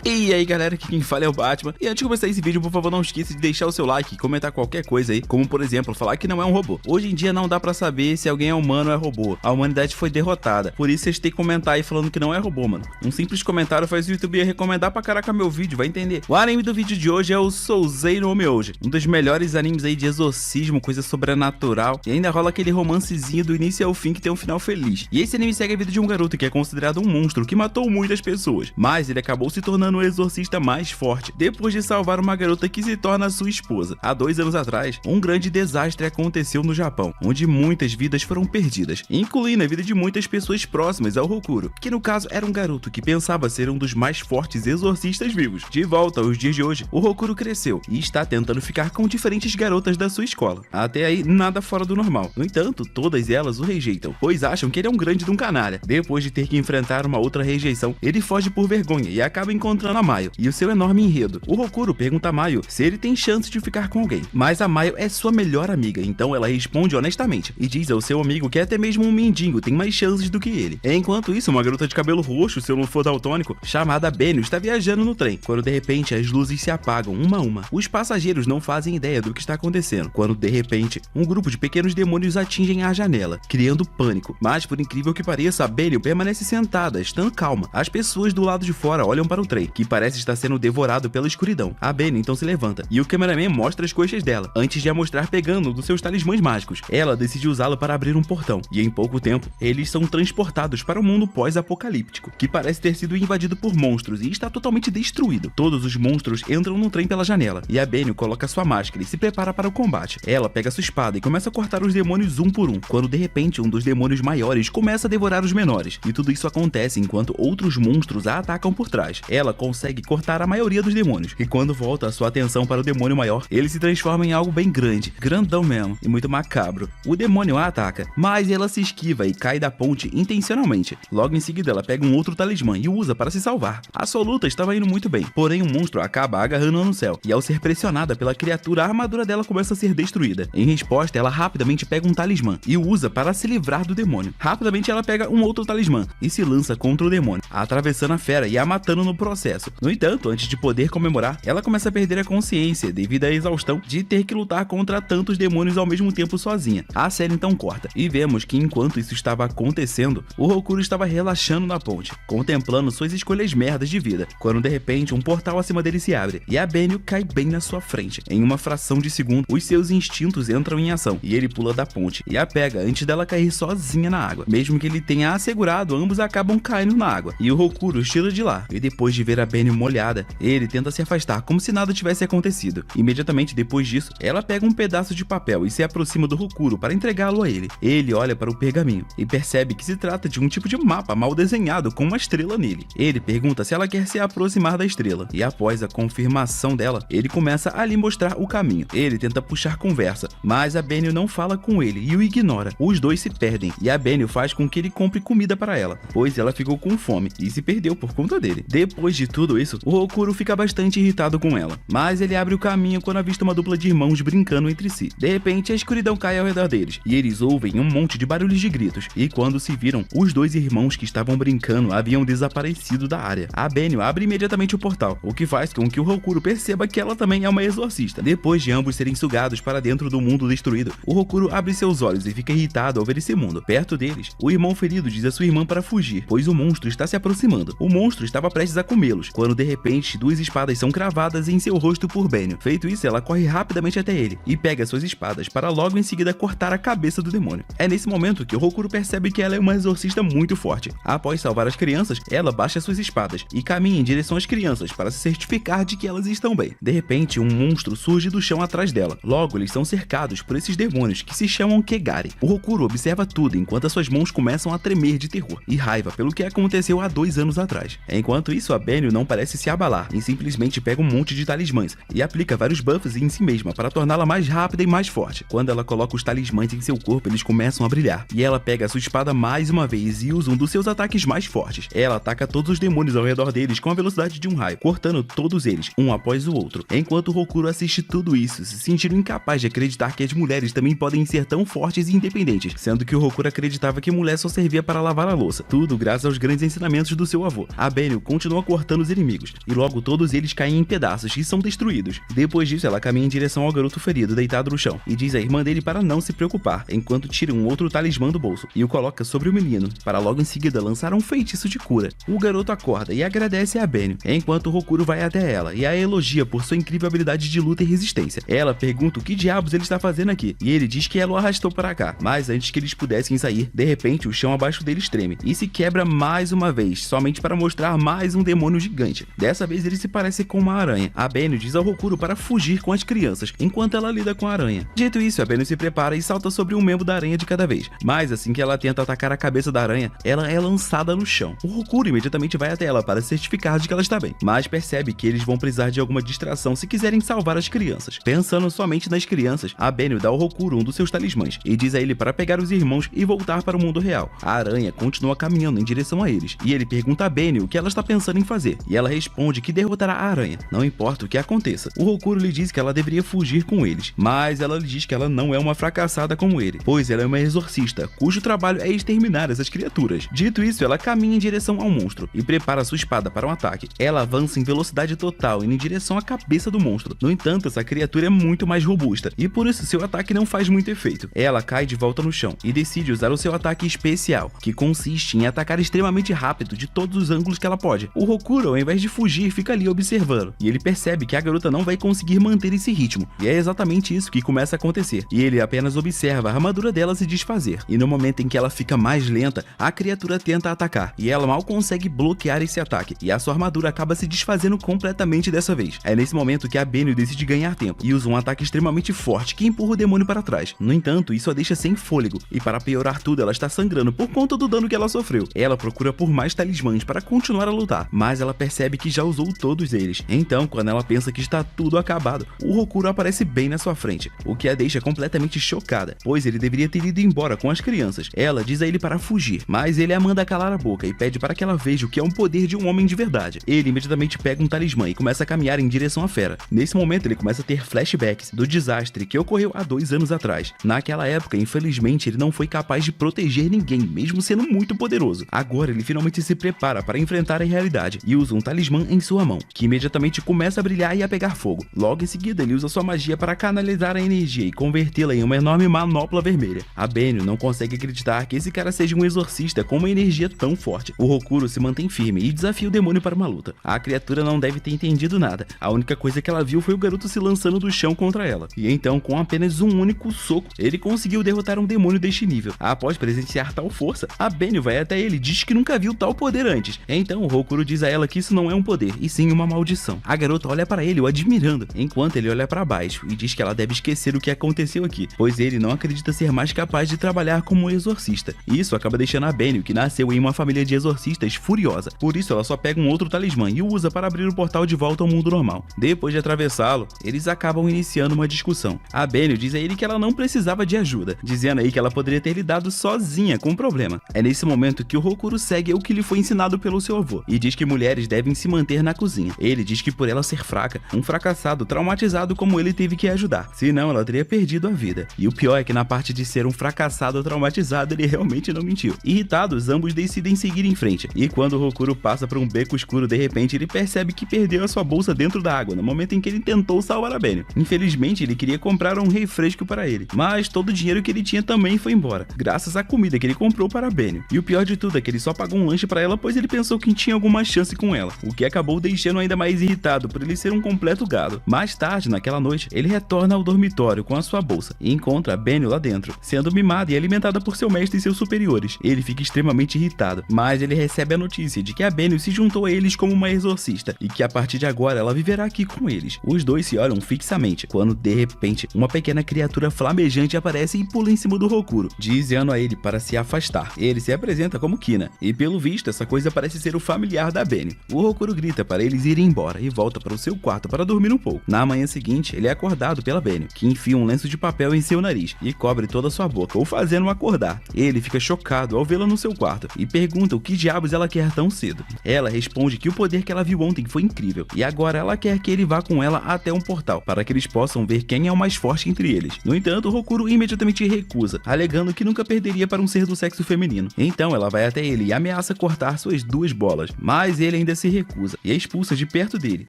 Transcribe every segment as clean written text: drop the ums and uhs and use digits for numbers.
E aí galera, aqui quem fala é o Batman. E antes de começar esse vídeo, por favor, não esqueça de deixar o seu like e comentar qualquer coisa aí, como por exemplo, falar que não é um robô. Hoje em dia não dá pra saber se alguém é humano ou é robô. A humanidade foi derrotada, por isso vocês têm que comentar aí falando que não é robô, mano. Um simples comentário faz o YouTube recomendar pra caraca meu vídeo, vai entender. O anime do vídeo de hoje é o Souzei no Myoji, um dos melhores animes aí de exorcismo, coisa sobrenatural. E ainda rola aquele romancezinho do início ao fim que tem um final feliz. E esse anime segue a vida de um garoto que é considerado um monstro que matou muitas pessoas, mas ele acabou se tornando o exorcista mais forte, depois de salvar uma garota que se torna sua esposa. Há 2 anos atrás, um grande desastre aconteceu no Japão, onde muitas vidas foram perdidas, incluindo a vida de muitas pessoas próximas ao Hokuro, que no caso era um garoto que pensava ser um dos mais fortes exorcistas vivos. De volta aos dias de hoje, o Hokuro cresceu e está tentando ficar com diferentes garotas da sua escola. Até aí, nada fora do normal. No entanto, todas elas o rejeitam, pois acham que ele é um grande de um canalha. Depois de ter que enfrentar uma outra rejeição, ele foge por vergonha e acaba encontrando a Maio e o seu enorme enredo. O Hokuro pergunta a Maio se ele tem chance de ficar com alguém, mas a Maio é sua melhor amiga, então ela responde honestamente e diz ao seu amigo que até mesmo um mendigo tem mais chances do que ele. Enquanto isso, uma garota de cabelo roxo, se eu não for daltônico, chamada Benio, está viajando no trem, quando de repente as luzes se apagam uma a uma. Os passageiros não fazem ideia do que está acontecendo, quando de repente um grupo de pequenos demônios atingem a janela, criando pânico. Mas por incrível que pareça, a Benio permanece sentada, estando calma. As pessoas do lado de fora olham para o trem, que parece estar sendo devorado pela escuridão. A Benio então se levanta e o cameraman mostra as coxas dela, antes de a mostrar pegando um dos seus talismãs mágicos. Ela decide usá-lo para abrir um portão, e em pouco tempo, eles são transportados para um mundo pós-apocalíptico, que parece ter sido invadido por monstros e está totalmente destruído. Todos os monstros entram no trem pela janela, e a Benio coloca sua máscara e se prepara para o combate. Ela pega sua espada e começa a cortar os demônios um por um, quando de repente um dos demônios maiores começa a devorar os menores, e tudo isso acontece enquanto outros monstros a atacam por trás. Ela consegue cortar a maioria dos demônios, e quando volta a sua atenção para o demônio maior, ele se transforma em algo bem grande, grandão mesmo, e muito macabro. O demônio a ataca, mas ela se esquiva e cai da ponte intencionalmente. Logo em seguida ela pega um outro talismã e o usa para se salvar. A sua luta estava indo muito bem, porém um monstro acaba agarrando-a no céu, e ao ser pressionada pela criatura, a armadura dela começa a ser destruída. Em resposta, ela rapidamente pega um talismã e o usa para se livrar do demônio. Rapidamente ela pega um outro talismã e se lança contra o demônio, atravessando a fera e a matando no processo. No entanto, antes de poder comemorar, ela começa a perder a consciência devido à exaustão de ter que lutar contra tantos demônios ao mesmo tempo sozinha. A série então corta e vemos que enquanto isso estava acontecendo, o Hokuro estava relaxando na ponte, contemplando suas escolhas merdas de vida, quando de repente um portal acima dele se abre e a Benio cai bem na sua frente. Em uma fração de segundo, os seus instintos entram em ação e ele pula da ponte e a pega antes dela cair sozinha na água. Mesmo que ele tenha assegurado, ambos acabam caindo na água e o Hokuro tira de lá, e depois de ver a Benio molhada, ele tenta se afastar como se nada tivesse acontecido. Imediatamente depois disso, ela pega um pedaço de papel e se aproxima do Hokuro para entregá-lo a ele. Ele olha para o pergaminho e percebe que se trata de um tipo de mapa mal desenhado com uma estrela nele. Ele pergunta se ela quer se aproximar da estrela e após a confirmação dela, ele começa a lhe mostrar o caminho. Ele tenta puxar conversa, mas a Benio não fala com ele e o ignora. Os dois se perdem e a Benio faz com que ele compre comida para ela, pois ela ficou com fome e se perdeu por conta dele. Depois de tudo isso, o Hokuro fica bastante irritado com ela, mas ele abre o caminho quando avista uma dupla de irmãos brincando entre si. De repente, a escuridão cai ao redor deles e eles ouvem um monte de barulhos de gritos, e quando se viram, os dois irmãos que estavam brincando haviam desaparecido da área. A Benio abre imediatamente o portal, o que faz com que o Hokuro perceba que ela também é uma exorcista. Depois de ambos serem sugados para dentro do mundo destruído, o Hokuro abre seus olhos e fica irritado ao ver esse mundo. Perto deles, o irmão ferido diz a sua irmã para fugir, pois o monstro está se aproximando. O monstro estava prestes a comê-los, quando de repente 2 espadas são cravadas em seu rosto por Benio. Feito isso, ela corre rapidamente até ele e pega suas espadas para logo em seguida cortar a cabeça do demônio. É nesse momento que o Hokuro percebe que ela é uma exorcista muito forte. Após salvar as crianças, ela baixa suas espadas e caminha em direção às crianças para se certificar de que elas estão bem. De repente, um monstro surge do chão atrás dela. Logo, eles são cercados por esses demônios que se chamam Kegari. O Hokuro observa tudo enquanto as suas mãos começam a tremer de terror e raiva pelo que aconteceu há 2 anos atrás. Enquanto isso, a Benio não parece se abalar e simplesmente pega um monte de talismãs e aplica vários buffs em si mesma para torná-la mais rápida e mais forte. Quando ela coloca os talismãs em seu corpo, eles começam a brilhar e ela pega a sua espada mais uma vez e usa um dos seus ataques mais fortes. Ela ataca todos os demônios ao redor deles com a velocidade de um raio, cortando todos eles, um após o outro. Enquanto o Hokuro assiste tudo isso, se sentindo incapaz de acreditar que as mulheres também podem ser tão fortes e independentes, sendo que o Hokuro acreditava que mulher só servia para lavar a louça. Tudo graças aos grandes ensinamentos do seu avô. A Benio continua cortando matando os inimigos, e logo todos eles caem em pedaços e são destruídos. Depois disso, ela caminha em direção ao garoto ferido deitado no chão, e diz à irmã dele para não se preocupar, enquanto tira um outro talismã do bolso e o coloca sobre o menino, para logo em seguida lançar um feitiço de cura. O garoto acorda e agradece a Benio, enquanto Rokuro vai até ela e a elogia por sua incrível habilidade de luta e resistência. Ela pergunta o que diabos ele está fazendo aqui, e ele diz que ela o arrastou para cá, mas antes que eles pudessem sair, de repente o chão abaixo deles treme e se quebra mais uma vez, somente para mostrar mais um demônio gigante. Dessa vez ele se parece com uma aranha. A Benio diz ao Rokuro para fugir com as crianças, enquanto ela lida com a aranha. Dito isso, a Benio se prepara e salta sobre um membro da aranha de cada vez, mas assim que ela tenta atacar a cabeça da aranha, ela é lançada no chão. O Rokuro imediatamente vai até ela para certificar de que ela está bem, mas percebe que eles vão precisar de alguma distração se quiserem salvar as crianças. Pensando somente nas crianças, a Benio dá ao Rokuro um dos seus talismãs e diz a ele para pegar os irmãos e voltar para o mundo real. A aranha continua caminhando em direção a eles, e ele pergunta a Benio o que ela está pensando em fazer, e ela responde que derrotará a aranha, não importa o que aconteça. O Rokuro lhe diz que ela deveria fugir com eles, mas ela lhe diz que ela não é uma fracassada como ele, pois ela é uma exorcista, cujo trabalho é exterminar essas criaturas. Dito isso, ela caminha em direção ao monstro e prepara sua espada para um ataque. Ela avança em velocidade total indo em direção à cabeça do monstro. No entanto, essa criatura é muito mais robusta, e por isso seu ataque não faz muito efeito. Ela cai de volta no chão e decide usar o seu ataque especial, que consiste em atacar extremamente rápido de todos os ângulos que ela pode. O Rokuro, ao invés de fugir, fica ali observando, e ele percebe que a garota não vai conseguir manter esse ritmo, e é exatamente isso que começa a acontecer, e ele apenas observa a armadura dela se desfazer, e no momento em que ela fica mais lenta, a criatura tenta atacar, e ela mal consegue bloquear esse ataque, e a sua armadura acaba se desfazendo completamente dessa vez. É nesse momento que a Benio decide ganhar tempo, e usa um ataque extremamente forte que empurra o demônio para trás. No entanto, isso a deixa sem fôlego, e para piorar tudo, ela está sangrando por conta do dano que ela sofreu. Ela procura por mais talismãs para continuar a lutar, mas ela percebe que já usou todos eles. Então, quando ela pensa que está tudo acabado, o Rokuro aparece bem na sua frente, o que a deixa completamente chocada, pois ele deveria ter ido embora com as crianças. Ela diz a ele para fugir, mas ele a manda calar a boca e pede para que ela veja o que é um poder de um homem de verdade. Ele imediatamente pega um talismã e começa a caminhar em direção à fera. Nesse momento, ele começa a ter flashbacks do desastre que ocorreu há 2 anos atrás. Naquela época, infelizmente, ele não foi capaz de proteger ninguém, mesmo sendo muito poderoso. Agora, ele finalmente se prepara para enfrentar a realidade e usa um talismã em sua mão, que imediatamente começa a brilhar e a pegar fogo. Logo em seguida, ele usa sua magia para canalizar a energia e convertê-la em uma enorme manopla vermelha. A Benio não consegue acreditar que esse cara seja um exorcista com uma energia tão forte. O Rokuro se mantém firme e desafia o demônio para uma luta. A criatura não deve ter entendido nada. A única coisa que ela viu foi o garoto se lançando do chão contra ela. E então, com apenas um único soco, ele conseguiu derrotar um demônio deste nível. Após presenciar tal força, a Benio vai até ele e diz que nunca viu tal poder antes. Então, o Rokuro diz a ela que isso não é um poder, e sim uma maldição. A garota olha para ele, o admirando, enquanto ele olha para baixo e diz que ela deve esquecer o que aconteceu aqui, pois ele não acredita ser mais capaz de trabalhar como exorcista. Isso acaba deixando a Benio, que nasceu em uma família de exorcistas, furiosa. Por isso, ela só pega um outro talismã e o usa para abrir o portal de volta ao mundo normal. Depois de atravessá-lo, eles acabam iniciando uma discussão. A Benio diz a ele que ela não precisava de ajuda, dizendo aí que ela poderia ter lidado sozinha com o problema. É nesse momento que o Rokuro segue o que lhe foi ensinado pelo seu avô, e diz que mulheres devem se manter na cozinha. Ele diz que por ela ser fraca, um fracassado traumatizado como ele teve que ajudar, senão ela teria perdido a vida. E o pior é que na parte de ser um fracassado traumatizado, ele realmente não mentiu. Irritados, ambos decidem seguir em frente, e quando o Rokuro passa por um beco escuro, de repente ele percebe que perdeu a sua bolsa dentro da água, no momento em que ele tentou salvar a Benio. Infelizmente, ele queria comprar um refresco para ele, mas todo o dinheiro que ele tinha também foi embora, graças à comida que ele comprou para a Benio. E o pior de tudo é que ele só pagou um lanche para ela, pois ele pensou que tinha alguma chance com ela, o que acabou deixando ainda mais irritado por ele ser um completo gado. Mais tarde, naquela noite, ele retorna ao dormitório com a sua bolsa e encontra a Benio lá dentro, sendo mimada e alimentada por seu mestre e seus superiores. Ele fica extremamente irritado, mas ele recebe a notícia de que a Benio se juntou a eles como uma exorcista e que a partir de agora ela viverá aqui com eles. Os dois se olham fixamente, quando de repente uma pequena criatura flamejante aparece e pula em cima do Rokuro, dizendo a ele para se afastar. Ele se apresenta como Kina, e pelo visto essa coisa parece ser o familiar da Benio. O Rokuro grita para eles irem embora e volta para o seu quarto para dormir um pouco. Na manhã seguinte, ele é acordado pela Benio, que enfia um lenço de papel em seu nariz e cobre toda a sua boca, o fazendo acordar. Ele fica chocado ao vê-la no seu quarto e pergunta o que diabos ela quer tão cedo. Ela responde que o poder que ela viu ontem foi incrível e agora ela quer que ele vá com ela até um portal para que eles possam ver quem é o mais forte entre eles. No entanto, o Rokuro imediatamente recusa, alegando que nunca perderia para um ser do sexo feminino. Então ela vai até ele e ameaça cortar suas 2 bolas, mas ele ainda ainda se recusa e a expulsa de perto dele,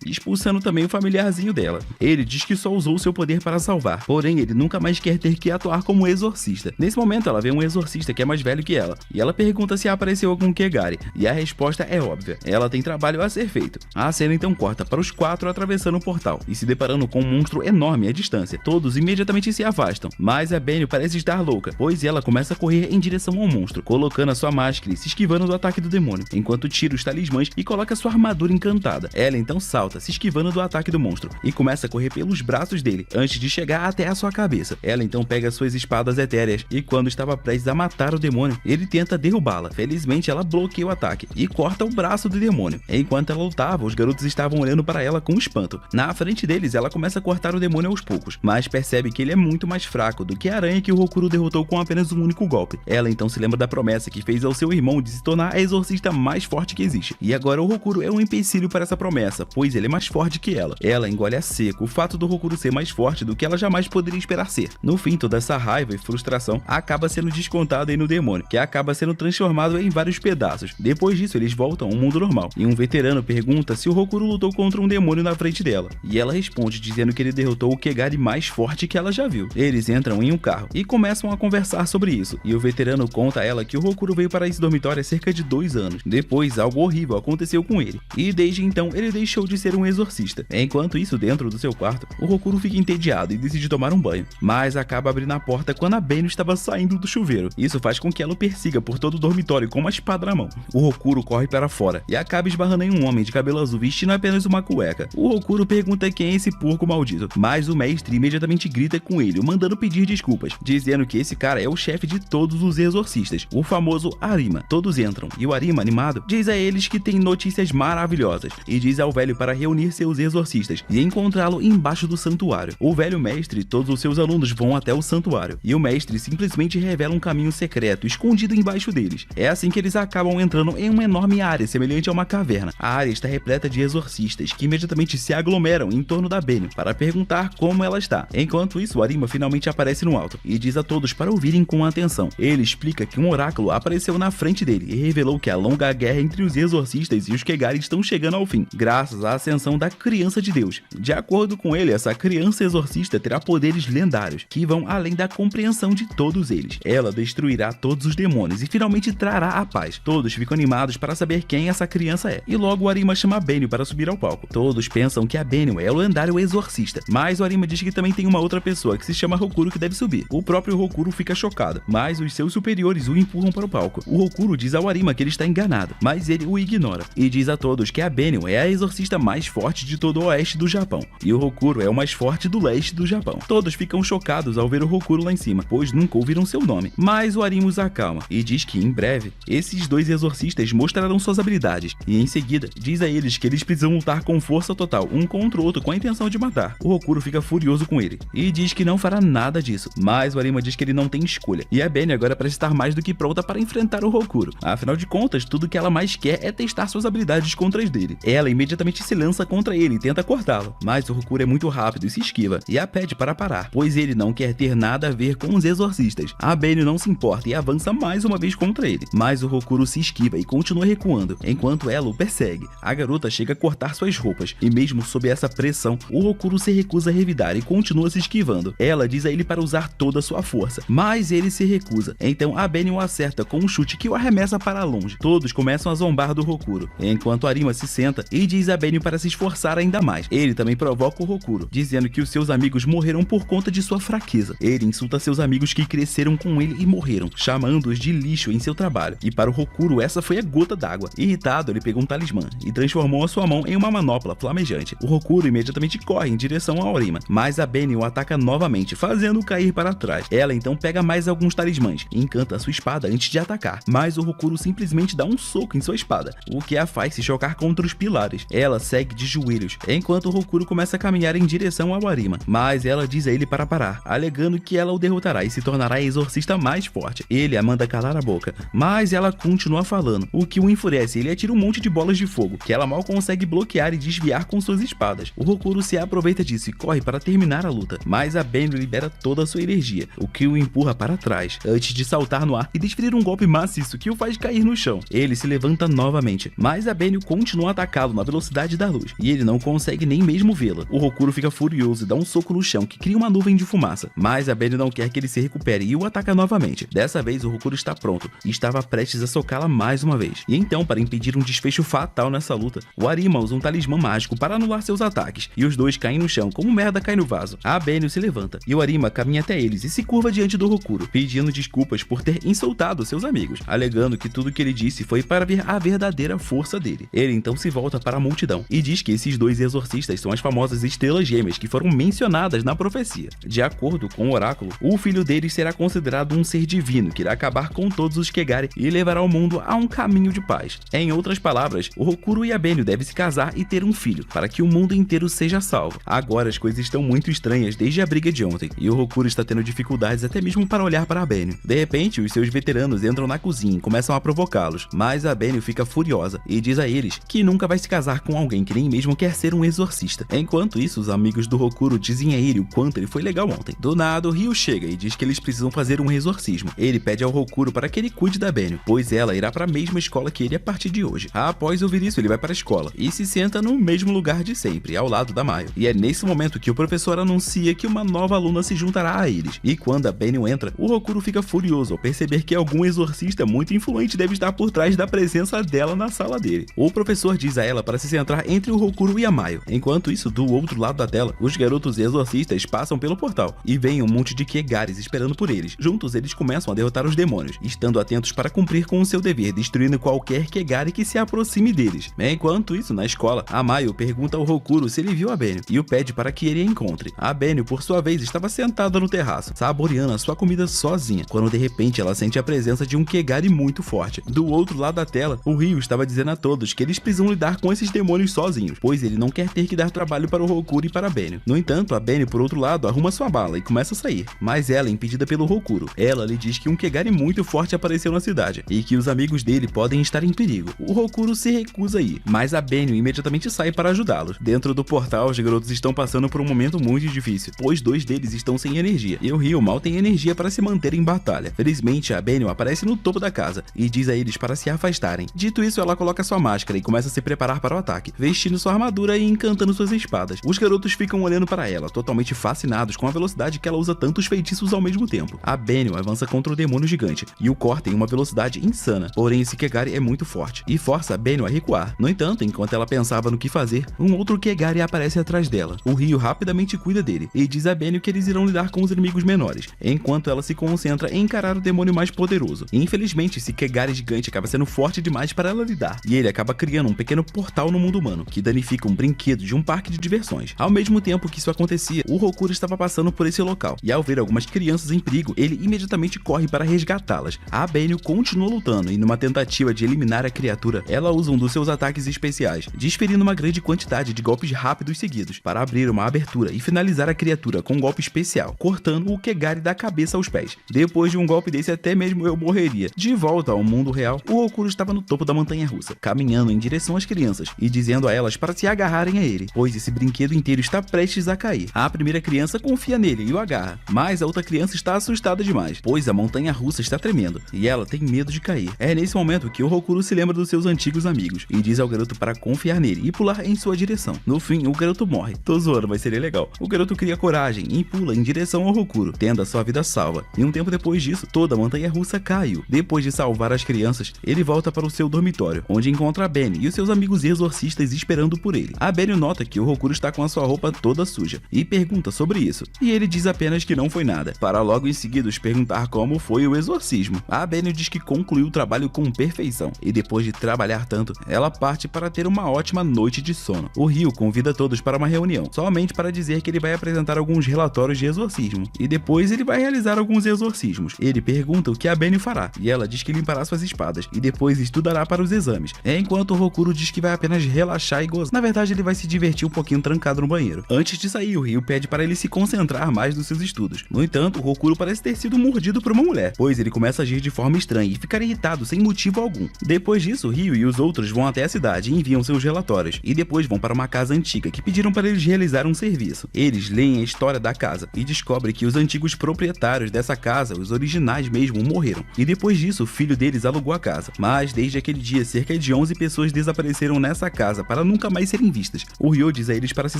expulsando também o familiarzinho dela. Ele diz que só usou seu poder para salvar, porém ele nunca mais quer ter que atuar como exorcista. Nesse momento ela vê um exorcista que é mais velho que ela, e ela pergunta se apareceu algum Kegari, e a resposta é óbvia, ela tem trabalho a ser feito. A cena então corta para os 4 atravessando o portal e se deparando com um monstro enorme à distância. Todos imediatamente se afastam, mas a Benio parece estar louca, pois ela começa a correr em direção ao monstro, colocando a sua máscara e se esquivando do ataque do demônio, enquanto tira os talismãs e coloca sua armadura encantada. Ela então salta, se esquivando do ataque do monstro, e começa a correr pelos braços dele, antes de chegar até a sua cabeça. Ela então pega suas espadas etéreas, e quando estava prestes a matar o demônio, ele tenta derrubá-la. Felizmente ela bloqueia o ataque, e corta o braço do demônio. Enquanto ela lutava, os garotos estavam olhando para ela com espanto. Na frente deles, ela começa a cortar o demônio aos poucos, mas percebe que ele é muito mais fraco do que a aranha que o Hokuro derrotou com apenas um único golpe. Ela então se lembra da promessa que fez ao seu irmão de se tornar a exorcista mais forte que existe, e agora o Hokuro é um empecilho para essa promessa, pois ele é mais forte que ela. Ela engole a seco o fato do Hokuro ser mais forte do que ela jamais poderia esperar ser. No fim, toda essa raiva e frustração acaba sendo descontada aí no demônio, que acaba sendo transformado em vários pedaços. Depois disso, eles voltam ao mundo normal, e um veterano pergunta se o Hokuro lutou contra um demônio na frente dela, e ela responde dizendo que ele derrotou o Kegari mais forte que ela já viu. Eles entram em um carro e começam a conversar sobre isso, e o veterano conta a ela que o Hokuro veio para esse dormitório há cerca de 2 anos. Depois, algo horrível aconteceu com ele, e desde então ele deixou de ser um exorcista. Enquanto isso, dentro do seu quarto, o Hokuro fica entediado e decide tomar um banho, mas acaba abrindo a porta quando a Benio estava saindo do chuveiro. Isso faz com que ela o persiga por todo o dormitório com uma espada na mão. O Hokuro corre para fora e acaba esbarrando em um homem de cabelo azul vestindo apenas uma cueca. O Hokuro pergunta quem é esse porco maldito, mas o mestre imediatamente grita com ele, mandando pedir desculpas, dizendo que esse cara é o chefe de todos os exorcistas, o famoso Arima. Todos entram, e o Arima, animado, diz a eles que tem notícias maravilhosas, e diz ao velho para reunir seus exorcistas e encontrá-lo embaixo do santuário. O velho mestre e todos os seus alunos vão até o santuário, e o mestre simplesmente revela um caminho secreto escondido embaixo deles. É assim que eles acabam entrando em uma enorme área semelhante a uma caverna. A área está repleta de exorcistas que imediatamente se aglomeram em torno da Benio para perguntar como ela está. Enquanto isso, o Arima finalmente aparece no alto e diz a todos para ouvirem com atenção. Ele explica que um oráculo apareceu na frente dele e revelou que a longa guerra entre os exorcistas e os Kegari estão chegando ao fim, graças à ascensão da criança de Deus. De acordo com ele, essa criança exorcista terá poderes lendários que vão além da compreensão de todos eles. Ela destruirá todos os demônios e finalmente trará a paz. Todos ficam animados para saber quem essa criança é, e logo o Arima chama a Benio para subir ao palco. Todos pensam que a Benio é o lendário exorcista, mas o Arima diz que também tem uma outra pessoa que se chama Hokuro que deve subir. O próprio Hokuro fica chocado, mas os seus superiores o empurram para o palco. O Hokuro diz ao Arima que ele está enganado, mas ele o ignora e diz a todos que a Benio é a exorcista mais forte de todo o oeste do Japão, e o Hokuro é o mais forte do leste do Japão. Todos ficam chocados ao ver o Hokuro lá em cima, pois nunca ouviram seu nome, mas o Arima os acalma e diz que em breve esses dois exorcistas mostrarão suas habilidades, e em seguida diz a eles que eles precisam lutar com força total um contra o outro com a intenção de matar. O Hokuro fica furioso com ele e diz que não fará nada disso, mas o Arima diz que ele não tem escolha, e a Benio agora parece estar mais do que pronta para enfrentar o Hokuro. Afinal de contas, tudo que ela mais quer é testar suas habilidades contra as dele. Ela imediatamente se lança contra ele e tenta cortá-lo, mas o Hokuro é muito rápido e se esquiva, e a pede para parar, pois ele não quer ter nada a ver com os exorcistas. A Benio não se importa e avança mais uma vez contra ele, mas o Hokuro se esquiva e continua recuando, enquanto ela o persegue. A garota chega a cortar suas roupas, e mesmo sob essa pressão, o Hokuro se recusa a revidar e continua se esquivando. Ela diz a ele para usar toda a sua força, mas ele se recusa. Então a Benio o acerta com um chute que o arremessa para longe. Todos começam a zombar do Hokuro, enquanto Arima se senta e diz a Benio para se esforçar ainda mais. Ele também provoca o Hokuro, dizendo que os seus amigos morreram por conta de sua fraqueza. Ele insulta seus amigos que cresceram com ele e morreram, chamando-os de lixo em seu trabalho. E para o Hokuro essa foi a gota d'água. Irritado, ele pegou um talismã e transformou a sua mão em uma manopla flamejante. O Hokuro imediatamente corre em direção ao Arima, mas a Benio o ataca novamente, fazendo-o cair para trás. Ela então pega mais alguns talismãs e encanta sua espada antes de atacar, mas o Hokuro simplesmente dá um soco em sua espada, o que a faz se chocar contra os pilares. Ela segue de joelhos, enquanto o Hokuro começa a caminhar em direção ao Arima, mas ela diz a ele para parar, alegando que ela o derrotará e se tornará a exorcista mais forte. Ele a manda calar a boca, mas ela continua falando, o que o enfurece. Ele atira um monte de bolas de fogo, que ela mal consegue bloquear e desviar com suas espadas. O Hokuro se aproveita disso e corre para terminar a luta, mas a Benio libera toda a sua energia, o que o empurra para trás, antes de saltar no ar e desferir um golpe maciço que o faz cair no chão. Ele se levanta novamente, mas mas a Benio continua a atacá-lo na velocidade da luz, e ele não consegue nem mesmo vê-la. O Hokuro fica furioso e dá um soco no chão que cria uma nuvem de fumaça, mas a Benio não quer que ele se recupere e o ataca novamente. Dessa vez o Hokuro está pronto e estava prestes a socá-la mais uma vez. E então, para impedir um desfecho fatal nessa luta, o Arima usa um talismã mágico para anular seus ataques, e os dois caem no chão como merda cai no vaso. A Benio se levanta, e o Arima caminha até eles e se curva diante do Hokuro, pedindo desculpas por ter insultado seus amigos, alegando que tudo que ele disse foi para ver a verdadeira força dele. Ele então se volta para a multidão e diz que esses dois exorcistas são as famosas estrelas gêmeas que foram mencionadas na profecia. De acordo com o oráculo, o filho deles será considerado um ser divino que irá acabar com todos os Kegari e levará o mundo a um caminho de paz. Em outras palavras, o Hokuro e a Benio devem se casar e ter um filho, para que o mundo inteiro seja salvo. Agora as coisas estão muito estranhas desde a briga de ontem, e o Hokuro está tendo dificuldades até mesmo para olhar para a Benio. De repente, os seus veteranos entram na cozinha e começam a provocá-los, mas a Benio fica furiosa e diz a eles que nunca vai se casar com alguém que nem mesmo quer ser um exorcista. Enquanto isso, os amigos do Hokuro dizem a ele o quanto ele foi legal ontem. Do nada, o Ryu chega e diz que eles precisam fazer um exorcismo. Ele pede ao Hokuro para que ele cuide da Benio, pois ela irá para a mesma escola que ele a partir de hoje. Após ouvir isso, ele vai para a escola e se senta no mesmo lugar de sempre, ao lado da Maio. E é nesse momento que o professor anuncia que uma nova aluna se juntará a eles. E quando a Benio entra, o Hokuro fica furioso ao perceber que algum exorcista muito influente deve estar por trás da presença dela na sala dele. O professor diz a ela para se centrar entre o Hokuro e a Maio. Enquanto isso, do outro lado da tela, os garotos exorcistas passam pelo portal e vem um monte de Kegaris esperando por eles. Juntos, eles começam a derrotar os demônios, estando atentos para cumprir com o seu dever, destruindo qualquer Kegari que se aproxime deles. Enquanto isso, na escola, a Maio pergunta ao Hokuro se ele viu a Benio e o pede para que ele a encontre. A Benio, por sua vez, estava sentada no terraço, saboreando a sua comida sozinha, quando de repente ela sente a presença de um Kegari muito forte. Do outro lado da tela, o Ryu estava dizendo a todos que eles precisam lidar com esses demônios sozinhos, pois ele não quer ter que dar trabalho para o Hokuro e para a Benio. No entanto, a Benio, por outro lado, arruma sua bala e começa a sair, mas ela é impedida pelo Hokuro. Ela lhe diz que um Kegari muito forte apareceu na cidade e que os amigos dele podem estar em perigo. O Hokuro se recusa a ir, mas a Benio imediatamente sai para ajudá-los. Dentro do portal, os garotos estão passando por um momento muito difícil, pois dois deles estão sem energia e o Ryu mal tem energia para se manter em batalha. Felizmente, a Benio aparece no topo da casa e diz a eles para se afastarem. Dito isso, ela coloca sua máscara e começa a se preparar para o ataque, vestindo sua armadura e encantando suas espadas. Os garotos ficam olhando para ela, totalmente fascinados com a velocidade que ela usa tantos feitiços ao mesmo tempo. A Benio avança contra o demônio gigante e o corta em uma velocidade insana, porém esse Kegari é muito forte e força a Benio a recuar. No entanto, enquanto ela pensava no que fazer, um outro Kegari aparece atrás dela. O Ryu rapidamente cuida dele e diz a Benio que eles irão lidar com os inimigos menores, enquanto ela se concentra em encarar o demônio mais poderoso. Infelizmente, esse Kegari gigante acaba sendo forte demais para ela lidar, e ele acaba criando um pequeno portal no mundo humano, que danifica um brinquedo de um parque de diversões. Ao mesmo tempo que isso acontecia, o Hokuro estava passando por esse local, e ao ver algumas crianças em perigo, ele imediatamente corre para resgatá-las. A Benio continua lutando, e numa tentativa de eliminar a criatura, ela usa um dos seus ataques especiais, desferindo uma grande quantidade de golpes rápidos seguidos, para abrir uma abertura e finalizar a criatura com um golpe especial, cortando o Kegari da cabeça aos pés. Depois de um golpe desse, até mesmo eu morreria. De volta ao mundo real, o Hokuro estava no topo da montanha-russa, caminhando em direção às crianças e dizendo a elas para se agarrarem a ele, pois esse brinquedo inteiro está prestes a cair. A primeira criança confia nele e o agarra, mas a outra criança está assustada demais, pois a montanha-russa está tremendo e ela tem medo de cair. É nesse momento que o Hokuro se lembra dos seus antigos amigos e diz ao garoto para confiar nele e pular em sua direção. No fim, o garoto morre. Tô zoando, mas seria legal. O garoto cria coragem e pula em direção ao Hokuro, tendo a sua vida salva. E um tempo depois disso, toda a montanha-russa caiu. Depois de salvar as crianças, ele volta para o seu dormitório, onde encontra a Benny e os seus amigos exorcistas esperando por ele. A Benny nota que o Hokuro está com a sua roupa toda suja e pergunta sobre isso, e ele diz apenas que não foi nada, para logo em seguida perguntar como foi o exorcismo. A Benny diz que concluiu o trabalho com perfeição, e depois de trabalhar tanto, ela parte para ter uma ótima noite de sono. O Ryu convida todos para uma reunião, somente para dizer que ele vai apresentar alguns relatórios de exorcismo, e depois ele vai realizar alguns exorcismos. Ele pergunta o que a Benny fará, e ela diz que limpará suas espadas, e depois estudará para os exames, enquanto o Hokuro diz que vai apenas relaxar e gozar. Na verdade, ele vai se divertir um pouquinho trancado no banheiro. Antes de sair, o Ryu pede para ele se concentrar mais nos seus estudos. No entanto, o Hokuro parece ter sido mordido por uma mulher, pois ele começa a agir de forma estranha e ficar irritado sem motivo algum. Depois disso, Ryu e os outros vão até a cidade e enviam seus relatórios, e depois vão para uma casa antiga que pediram para eles realizar um serviço. Eles leem a história da casa e descobrem que os antigos proprietários dessa casa, os originais mesmo, morreram, e depois disso o filho deles alugou a casa. Mas desde aquele dia, cerca de de 11 pessoas desapareceram nessa casa para nunca mais serem vistas. O Ryo diz a eles para se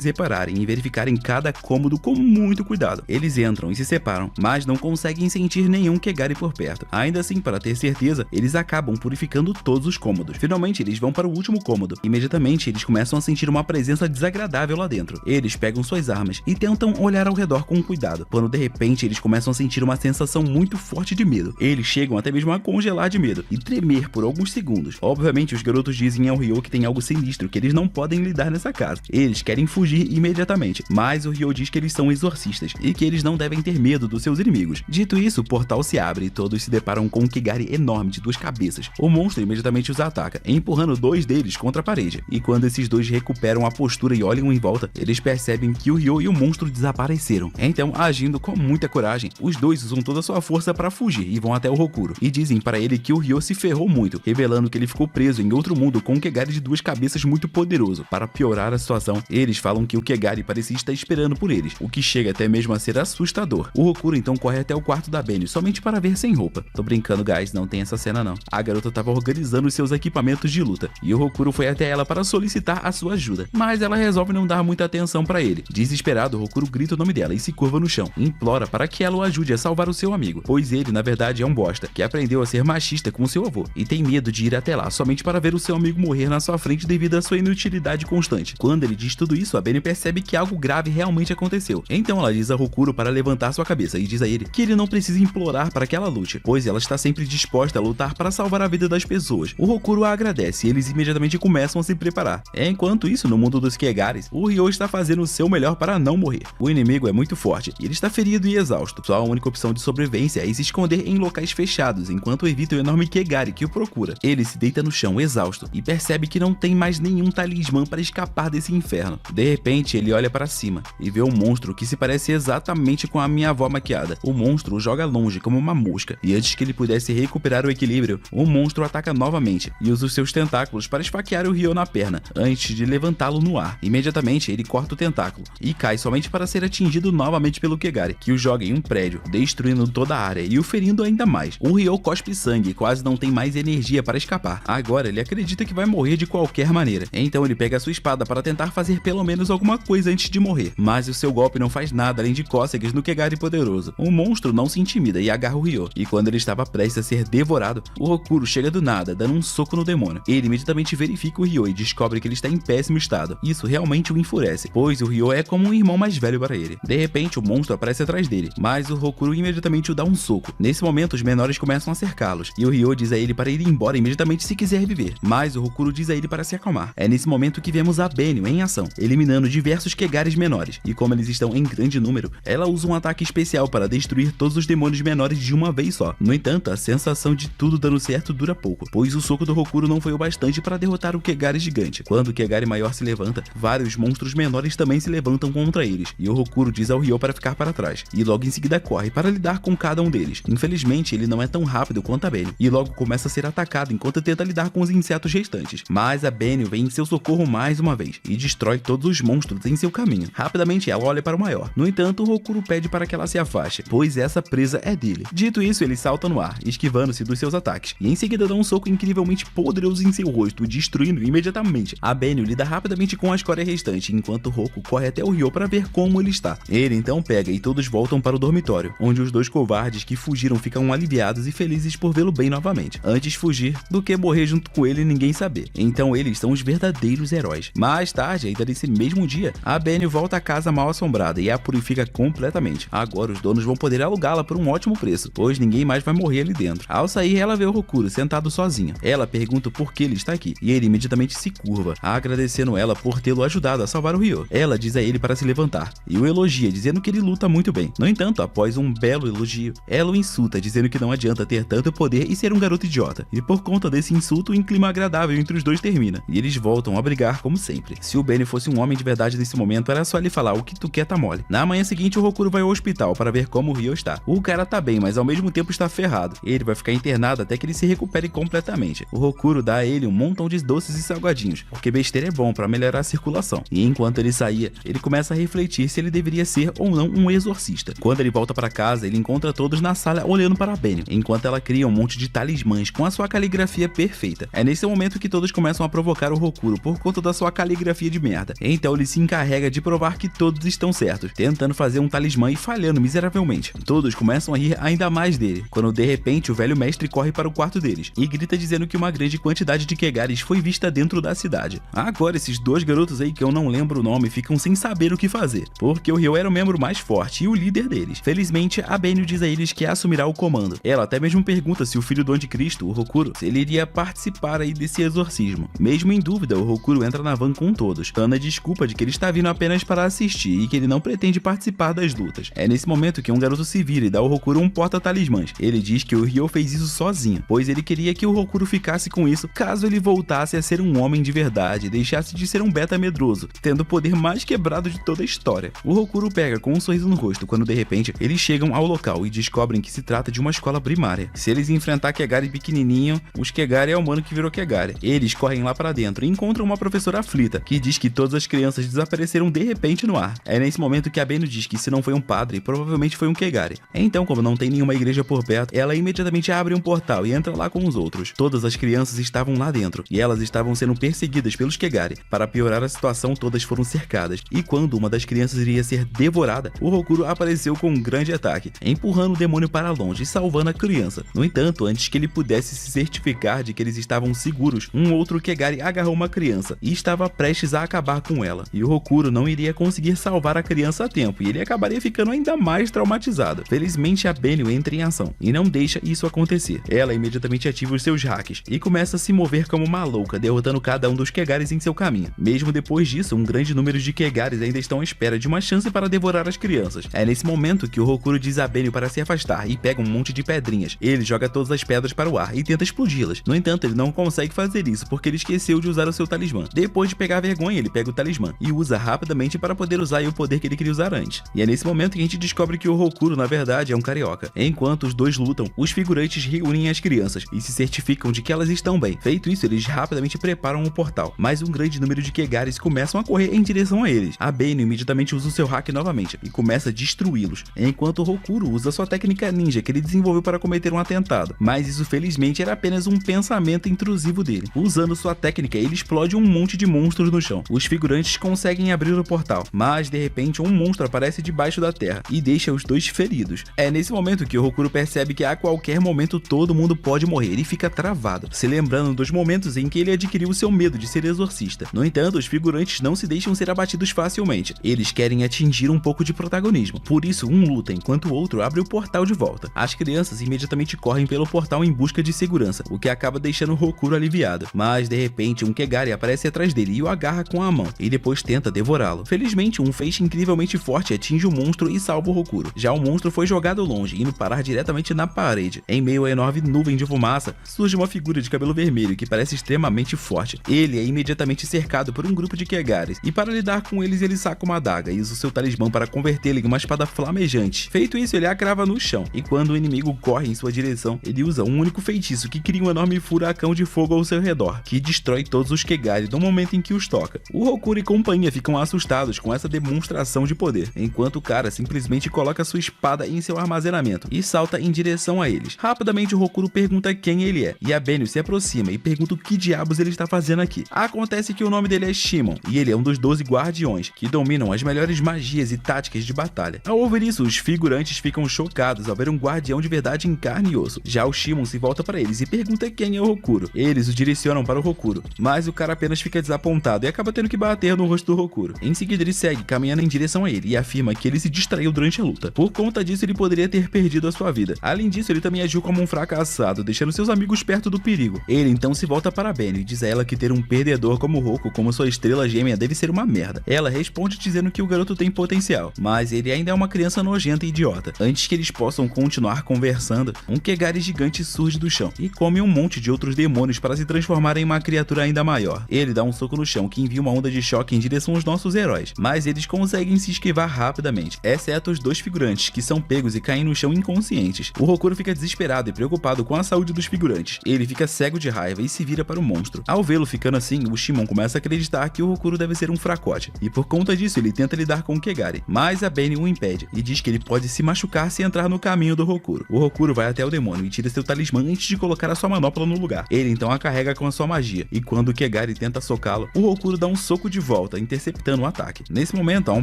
separarem e verificarem cada cômodo com muito cuidado. Eles entram e se separam, mas não conseguem sentir nenhum Kegari por perto. Ainda assim, para ter certeza, eles acabam purificando todos os cômodos. Finalmente, eles vão para o último cômodo. Imediatamente, eles começam a sentir uma presença desagradável lá dentro. Eles pegam suas armas e tentam olhar ao redor com cuidado, quando de repente eles começam a sentir uma sensação muito forte de medo. Eles chegam até mesmo a congelar de medo e tremer por alguns segundos. Obviamente, os garotos dizem ao Ryo que tem algo sinistro que eles não podem lidar nessa casa. Eles querem fugir imediatamente, mas o Ryo diz que eles são exorcistas e que eles não devem ter medo dos seus inimigos. Dito isso, o portal se abre e todos se deparam com um Kegari enorme de 2 cabeças. O monstro imediatamente os ataca, empurrando 2 deles contra a parede. E quando esses 2 recuperam a postura e olham em volta, eles percebem que o Ryo e o monstro desapareceram. Então, agindo com muita coragem, os 2 usam toda a sua força para fugir e vão até o Hokuro. E dizem para ele que o Ryo se ferrou muito, revelando que ele ficou preso em outro mundo com um Kegari de 2 cabeças muito poderoso. Para piorar a situação, eles falam que o Kegari parecia estar esperando por eles, o que chega até mesmo a ser assustador. O Hokuro então corre até o quarto da Benny, somente para ver sem roupa. Tô brincando, guys, não tem essa cena não. A garota estava organizando os seus equipamentos de luta, e o Hokuro foi até ela para solicitar a sua ajuda, mas ela resolve não dar muita atenção para ele. Desesperado, o Hokuro grita o nome dela e se curva no chão, e implora para que ela o ajude a salvar o seu amigo, pois ele, na verdade, é um bosta, que aprendeu a ser machista com seu avô, e tem medo de ir até lá somente para ver o seu amigo morrer na sua frente devido à sua inutilidade constante. Quando ele diz tudo isso, a Benny percebe que algo grave realmente aconteceu. Então ela diz a Hokuro para levantar sua cabeça e diz a ele que ele não precisa implorar para que ela lute, pois ela está sempre disposta a lutar para salvar a vida das pessoas. O Hokuro a agradece e eles imediatamente começam a se preparar. Enquanto isso, no mundo dos Kegaris, o Ryo está fazendo o seu melhor para não morrer. O inimigo é muito forte e ele está ferido e exausto. Sua única opção de sobrevivência é se esconder em locais fechados enquanto evita o enorme Kegari que o procura. Ele se deita no chão exausto e percebe que não tem mais nenhum talismã para escapar desse inferno. De repente, ele olha para cima e vê um monstro que se parece exatamente com a minha avó maquiada. O monstro o joga longe como uma mosca e antes que ele pudesse recuperar o equilíbrio, o monstro ataca novamente e usa os seus tentáculos para esfaquear o Ryo na perna antes de levantá-lo no ar. Imediatamente, ele corta o tentáculo e cai somente para ser atingido novamente pelo Kegari, que o joga em um prédio, destruindo toda a área e o ferindo ainda mais. O Ryo cospe sangue e quase não tem mais energia para escapar. Agora ele acredita que vai morrer de qualquer maneira. Então ele pega a sua espada para tentar fazer pelo menos alguma coisa antes de morrer, mas o seu golpe não faz nada além de cócegas no Kegari poderoso. O monstro não se intimida e agarra o Ryo, e quando ele estava prestes a ser devorado, o Hokuro chega do nada, dando um soco no demônio. Ele imediatamente verifica o Ryo e descobre que ele está em péssimo estado. Isso realmente o enfurece, pois o Ryo é como um irmão mais velho para ele. De repente, o monstro aparece atrás dele, mas o Hokuro imediatamente o dá um soco. Nesse momento, os menores começam a cercá-los, e o Ryo diz a ele para ir embora imediatamente se quiser viver, mas o Hokuro diz a ele para se acalmar. É nesse momento que vemos a Benny em ação, eliminando diversos Kegaris menores, e como eles estão em grande número, ela usa um ataque especial para destruir todos os demônios menores de uma vez só. No entanto, a sensação de tudo dando certo dura pouco, pois o soco do Hokuro não foi o bastante para derrotar o Kegari gigante. Quando o Kegari maior se levanta, vários monstros menores também se levantam contra eles, e o Hokuro diz ao Ryo para ficar para trás, e logo em seguida corre para lidar com cada um deles. Infelizmente, ele não é tão rápido quanto a Benny, e logo começa a ser atacado enquanto tenta lidar com os insetos restantes. Mas a Benny vem em seu socorro mais uma vez, e destrói todos os monstros em seu caminho. Rapidamente ela olha para o maior. No entanto, o Hokuro pede para que ela se afaste, pois essa presa é dele. Dito isso, ele salta no ar, esquivando-se dos seus ataques, e em seguida dá um soco incrivelmente poderoso em seu rosto, destruindo imediatamente. A Benny lida rapidamente com a escória restante, enquanto Roku corre até o Ryo para ver como ele está. Ele então pega e todos voltam para o dormitório, onde os 2 covardes que fugiram ficam aliviados e felizes por vê-lo bem novamente, antes fugir do que morrer junto com ele e ninguém saber. Então eles são os verdadeiros heróis. Mais tarde, ainda nesse mesmo dia, a Benny volta à casa mal assombrada e a purifica completamente. Agora os donos vão poder alugá-la por um ótimo preço, pois ninguém mais vai morrer ali dentro. Ao sair, ela vê o Hokuro sentado sozinho. Ela pergunta por que ele está aqui, e ele imediatamente se curva, agradecendo ela por tê-lo ajudado a salvar o Ryo. Ela diz a ele para se levantar, e o elogia, dizendo que ele luta muito bem. No entanto, após um belo elogio, ela o insulta, dizendo que não adianta ter tanto poder e ser um garoto idiota. E por conta desse insulto, um clima agradável entre os dois termina, e eles voltam a brigar como sempre. Se o Benny fosse um homem de verdade nesse momento, era só ele falar: o que tu quer tá mole. Na manhã seguinte, o Hokuro vai ao hospital para ver como o Ryo está. O cara tá bem, mas ao mesmo tempo está ferrado. Ele vai ficar internado até que ele se recupere completamente. O Hokuro dá a ele um montão de doces e salgadinhos, porque besteira é bom para melhorar a circulação. E enquanto ele saía, ele começa a refletir se ele deveria ser ou não um exorcista. Quando ele volta para casa, ele encontra todos na sala olhando para a Benny, enquanto ela cria um monte de talismãs com a sua caligrafia perfeita. É nesse momento que todos começam a provocar o Rokuro por conta da sua caligrafia de merda. Então ele se encarrega de provar que todos estão certos, tentando fazer um talismã e falhando miseravelmente. Todos começam a rir ainda mais dele, quando de repente o velho mestre corre para o quarto deles e grita dizendo que uma grande quantidade de Kegaris foi vista dentro da cidade. Agora esses dois garotos aí que eu não lembro o nome ficam sem saber o que fazer, porque o Ryo era o membro mais forte e o líder deles. Felizmente, a Benio diz a eles que assumirá o comando. Ela até mesmo pergunta se o filho do anticristo, o Rokuro, se ele iria participar aí desse exorcismo. Mesmo em dúvida, o Rokuro entra na van com todos, dando a desculpa de que ele está vindo apenas para assistir e que ele não pretende participar das lutas. É nesse momento que um garoto se vira e dá ao Rokuro um porta-talismãs. Ele diz que o Ryo fez isso sozinho, pois ele queria que o Rokuro ficasse com isso caso ele voltasse a ser um homem de verdade e deixasse de ser um beta medroso, tendo o poder mais quebrado de toda a história. O Rokuro pega com um sorriso no rosto quando de repente eles chegam ao local e descobrem que se trata de uma escola primária. Se eles enfrentar Kegari pequenininho, os Kegari é o mano que virou Kegari. Eles correm lá para dentro e encontram uma professora aflita, que diz que todas as crianças desapareceram de repente no ar. É nesse momento que a Benio diz que se não foi um padre, provavelmente foi um Kegari. Então, como não tem nenhuma igreja por perto, ela imediatamente abre um portal e entra lá com os outros. Todas as crianças estavam lá dentro, e elas estavam sendo perseguidas pelos Kegari. Para piorar a situação, todas foram cercadas, e quando uma das crianças iria ser devorada, o Rokuro apareceu com um grande ataque, empurrando o demônio para longe e salvando a criança. No entanto, antes que ele pudesse se certificar de que eles estavam seguros, um outro Kegari agarrou uma criança e estava prestes a acabar com ela, e o Rokuro não iria conseguir salvar a criança a tempo, e ele acabaria ficando ainda mais traumatizado. Felizmente, a Benio entra em ação e não deixa isso acontecer. Ela imediatamente ativa os seus hacks e começa a se mover como uma louca, derrotando cada um dos Kegaris em seu caminho. Mesmo depois disso, um grande número de Kegaris ainda estão à espera de uma chance para devorar as crianças. É nesse momento que o Rokuro diz a Benio para se afastar e pega um monte de pedrinhas. Ele joga todas as pedras para o ar e tenta explodi-las. No entanto, ele não consegue fazer isso porque ele esqueceu de usar o seu talismã. Depois de pegar a vergonha, ele pega o talismã e usa rapidamente para poder usar o poder que ele queria usar antes. E é nesse momento que a gente descobre que o Rokuro na verdade é um carioca. Enquanto os dois lutam, os figurantes reúnem as crianças e se certificam de que elas estão bem. Feito isso, eles rapidamente preparam um portal, mas um grande número de Kegaris começam a correr em direção a eles. A Benio imediatamente usa o seu hack novamente e começa a destruí-los, enquanto o Rokuro usa sua técnica ninja que ele desenvolveu para cometer um atentado, mas isso felizmente era apenas um pensamento intrusivo dele. Usando sua técnica, ele explode um monte de monstros no chão. Os figurantes conseguem abrir o portal, mas de repente um monstro aparece debaixo da terra e deixa os dois feridos. É nesse momento que o Rokuro percebe que a qualquer momento todo mundo pode morrer e fica travado, se lembrando dos momentos em que ele adquiriu seu medo de ser exorcista. No entanto, os figurantes não se deixam ser abatidos facilmente. Eles querem atingir um pouco de protagonismo. Por isso, um luta enquanto o outro abre o portal de volta. As crianças imediatamente correm pelo portal em busca de segurança, o que acaba deixando o Rokuro aliviado. Mas de repente, um Kegari aparece atrás dele e o agarra com a mão e depois tenta devorá-lo. Felizmente, um feixe incrivelmente forte atinge o monstro e salva o Rokuro. Já o monstro foi jogado longe, indo parar diretamente na parede. Em meio a enorme nuvem de fumaça, surge uma figura de cabelo vermelho que parece extremamente forte. Ele é imediatamente cercado por um grupo de Kegaris, e para lidar com eles, ele saca uma adaga e usa o seu talismã para convertê-la em uma espada flamejante. Feito isso, ele a crava no chão, e quando o inimigo corre em sua direção, ele usa um único feitiço que cria um enorme furacão de fogo ao seu redor, que destrói todos os Kegaris no momento em que os toca. O Rokuro e companhia ficam assustados com essa demonstração de poder, enquanto o cara simplesmente coloca sua espada em seu armazenamento e salta em direção a eles. Rapidamente o Rokuro pergunta quem ele é, e a Benio se aproxima e pergunta o que diabos ele está fazendo aqui. Acontece que o nome dele é Shimon, e ele é um dos 12 guardiões, que dominam as melhores magias e táticas de batalha. Ao ouvir isso, os figurantes ficam chocados ao ver um guardião de verdade em carne e osso. Já o Shimon se volta para eles e pergunta quem é o Rokuro. Eles o direcionam para o Rokuro, mas o cara apenas fica desapontado e acaba tendo que bater no rosto do Rokuro. Em seguida ele segue caminhando em direção a ele e afirma que ele se distraiu durante a luta. Por conta disso, ele poderia ter perdido a sua vida. Além disso, ele também agiu como um fracassado, deixando seus amigos perto do perigo. Ele então se volta para Benio e diz a ela que ter um perdedor como Roku, como sua estrela gêmea, deve ser uma merda. Ela responde dizendo que o garoto tem potencial, mas ele ainda é uma criança nojenta e idiota. Antes que eles possam continuar conversando, um Kegari gigante surge do chão e come um monte de outros demônios para se transformar em uma criatura ainda maior. Ele dá um soco no chão que envia uma onda de choque em direção aos nossos heróis, mas eles conseguem se esquivar rapidamente, exceto os dois figurantes, que são pegos e caem no chão inconscientes. O Rokuro fica desesperado e preocupado com a saúde dos figurantes. Ele fica cego de raiva e se vira para o monstro. Ao vê-lo ficando assim, o Shimon começa a acreditar que o Rokuro deve ser um fracote, e por conta disso ele tenta lidar com o Kegari, mas a Benio o impede e diz que ele pode se machucar se entrar no caminho do Rokuro. O Rokuro vai até o demônio e tira seu talismã antes de colocar a sua manopla no lugar. Ele Ele então a carrega com a sua magia, e quando o Kegari tenta socá-lo, o Hokuro dá um soco de volta, interceptando o ataque. Nesse momento há um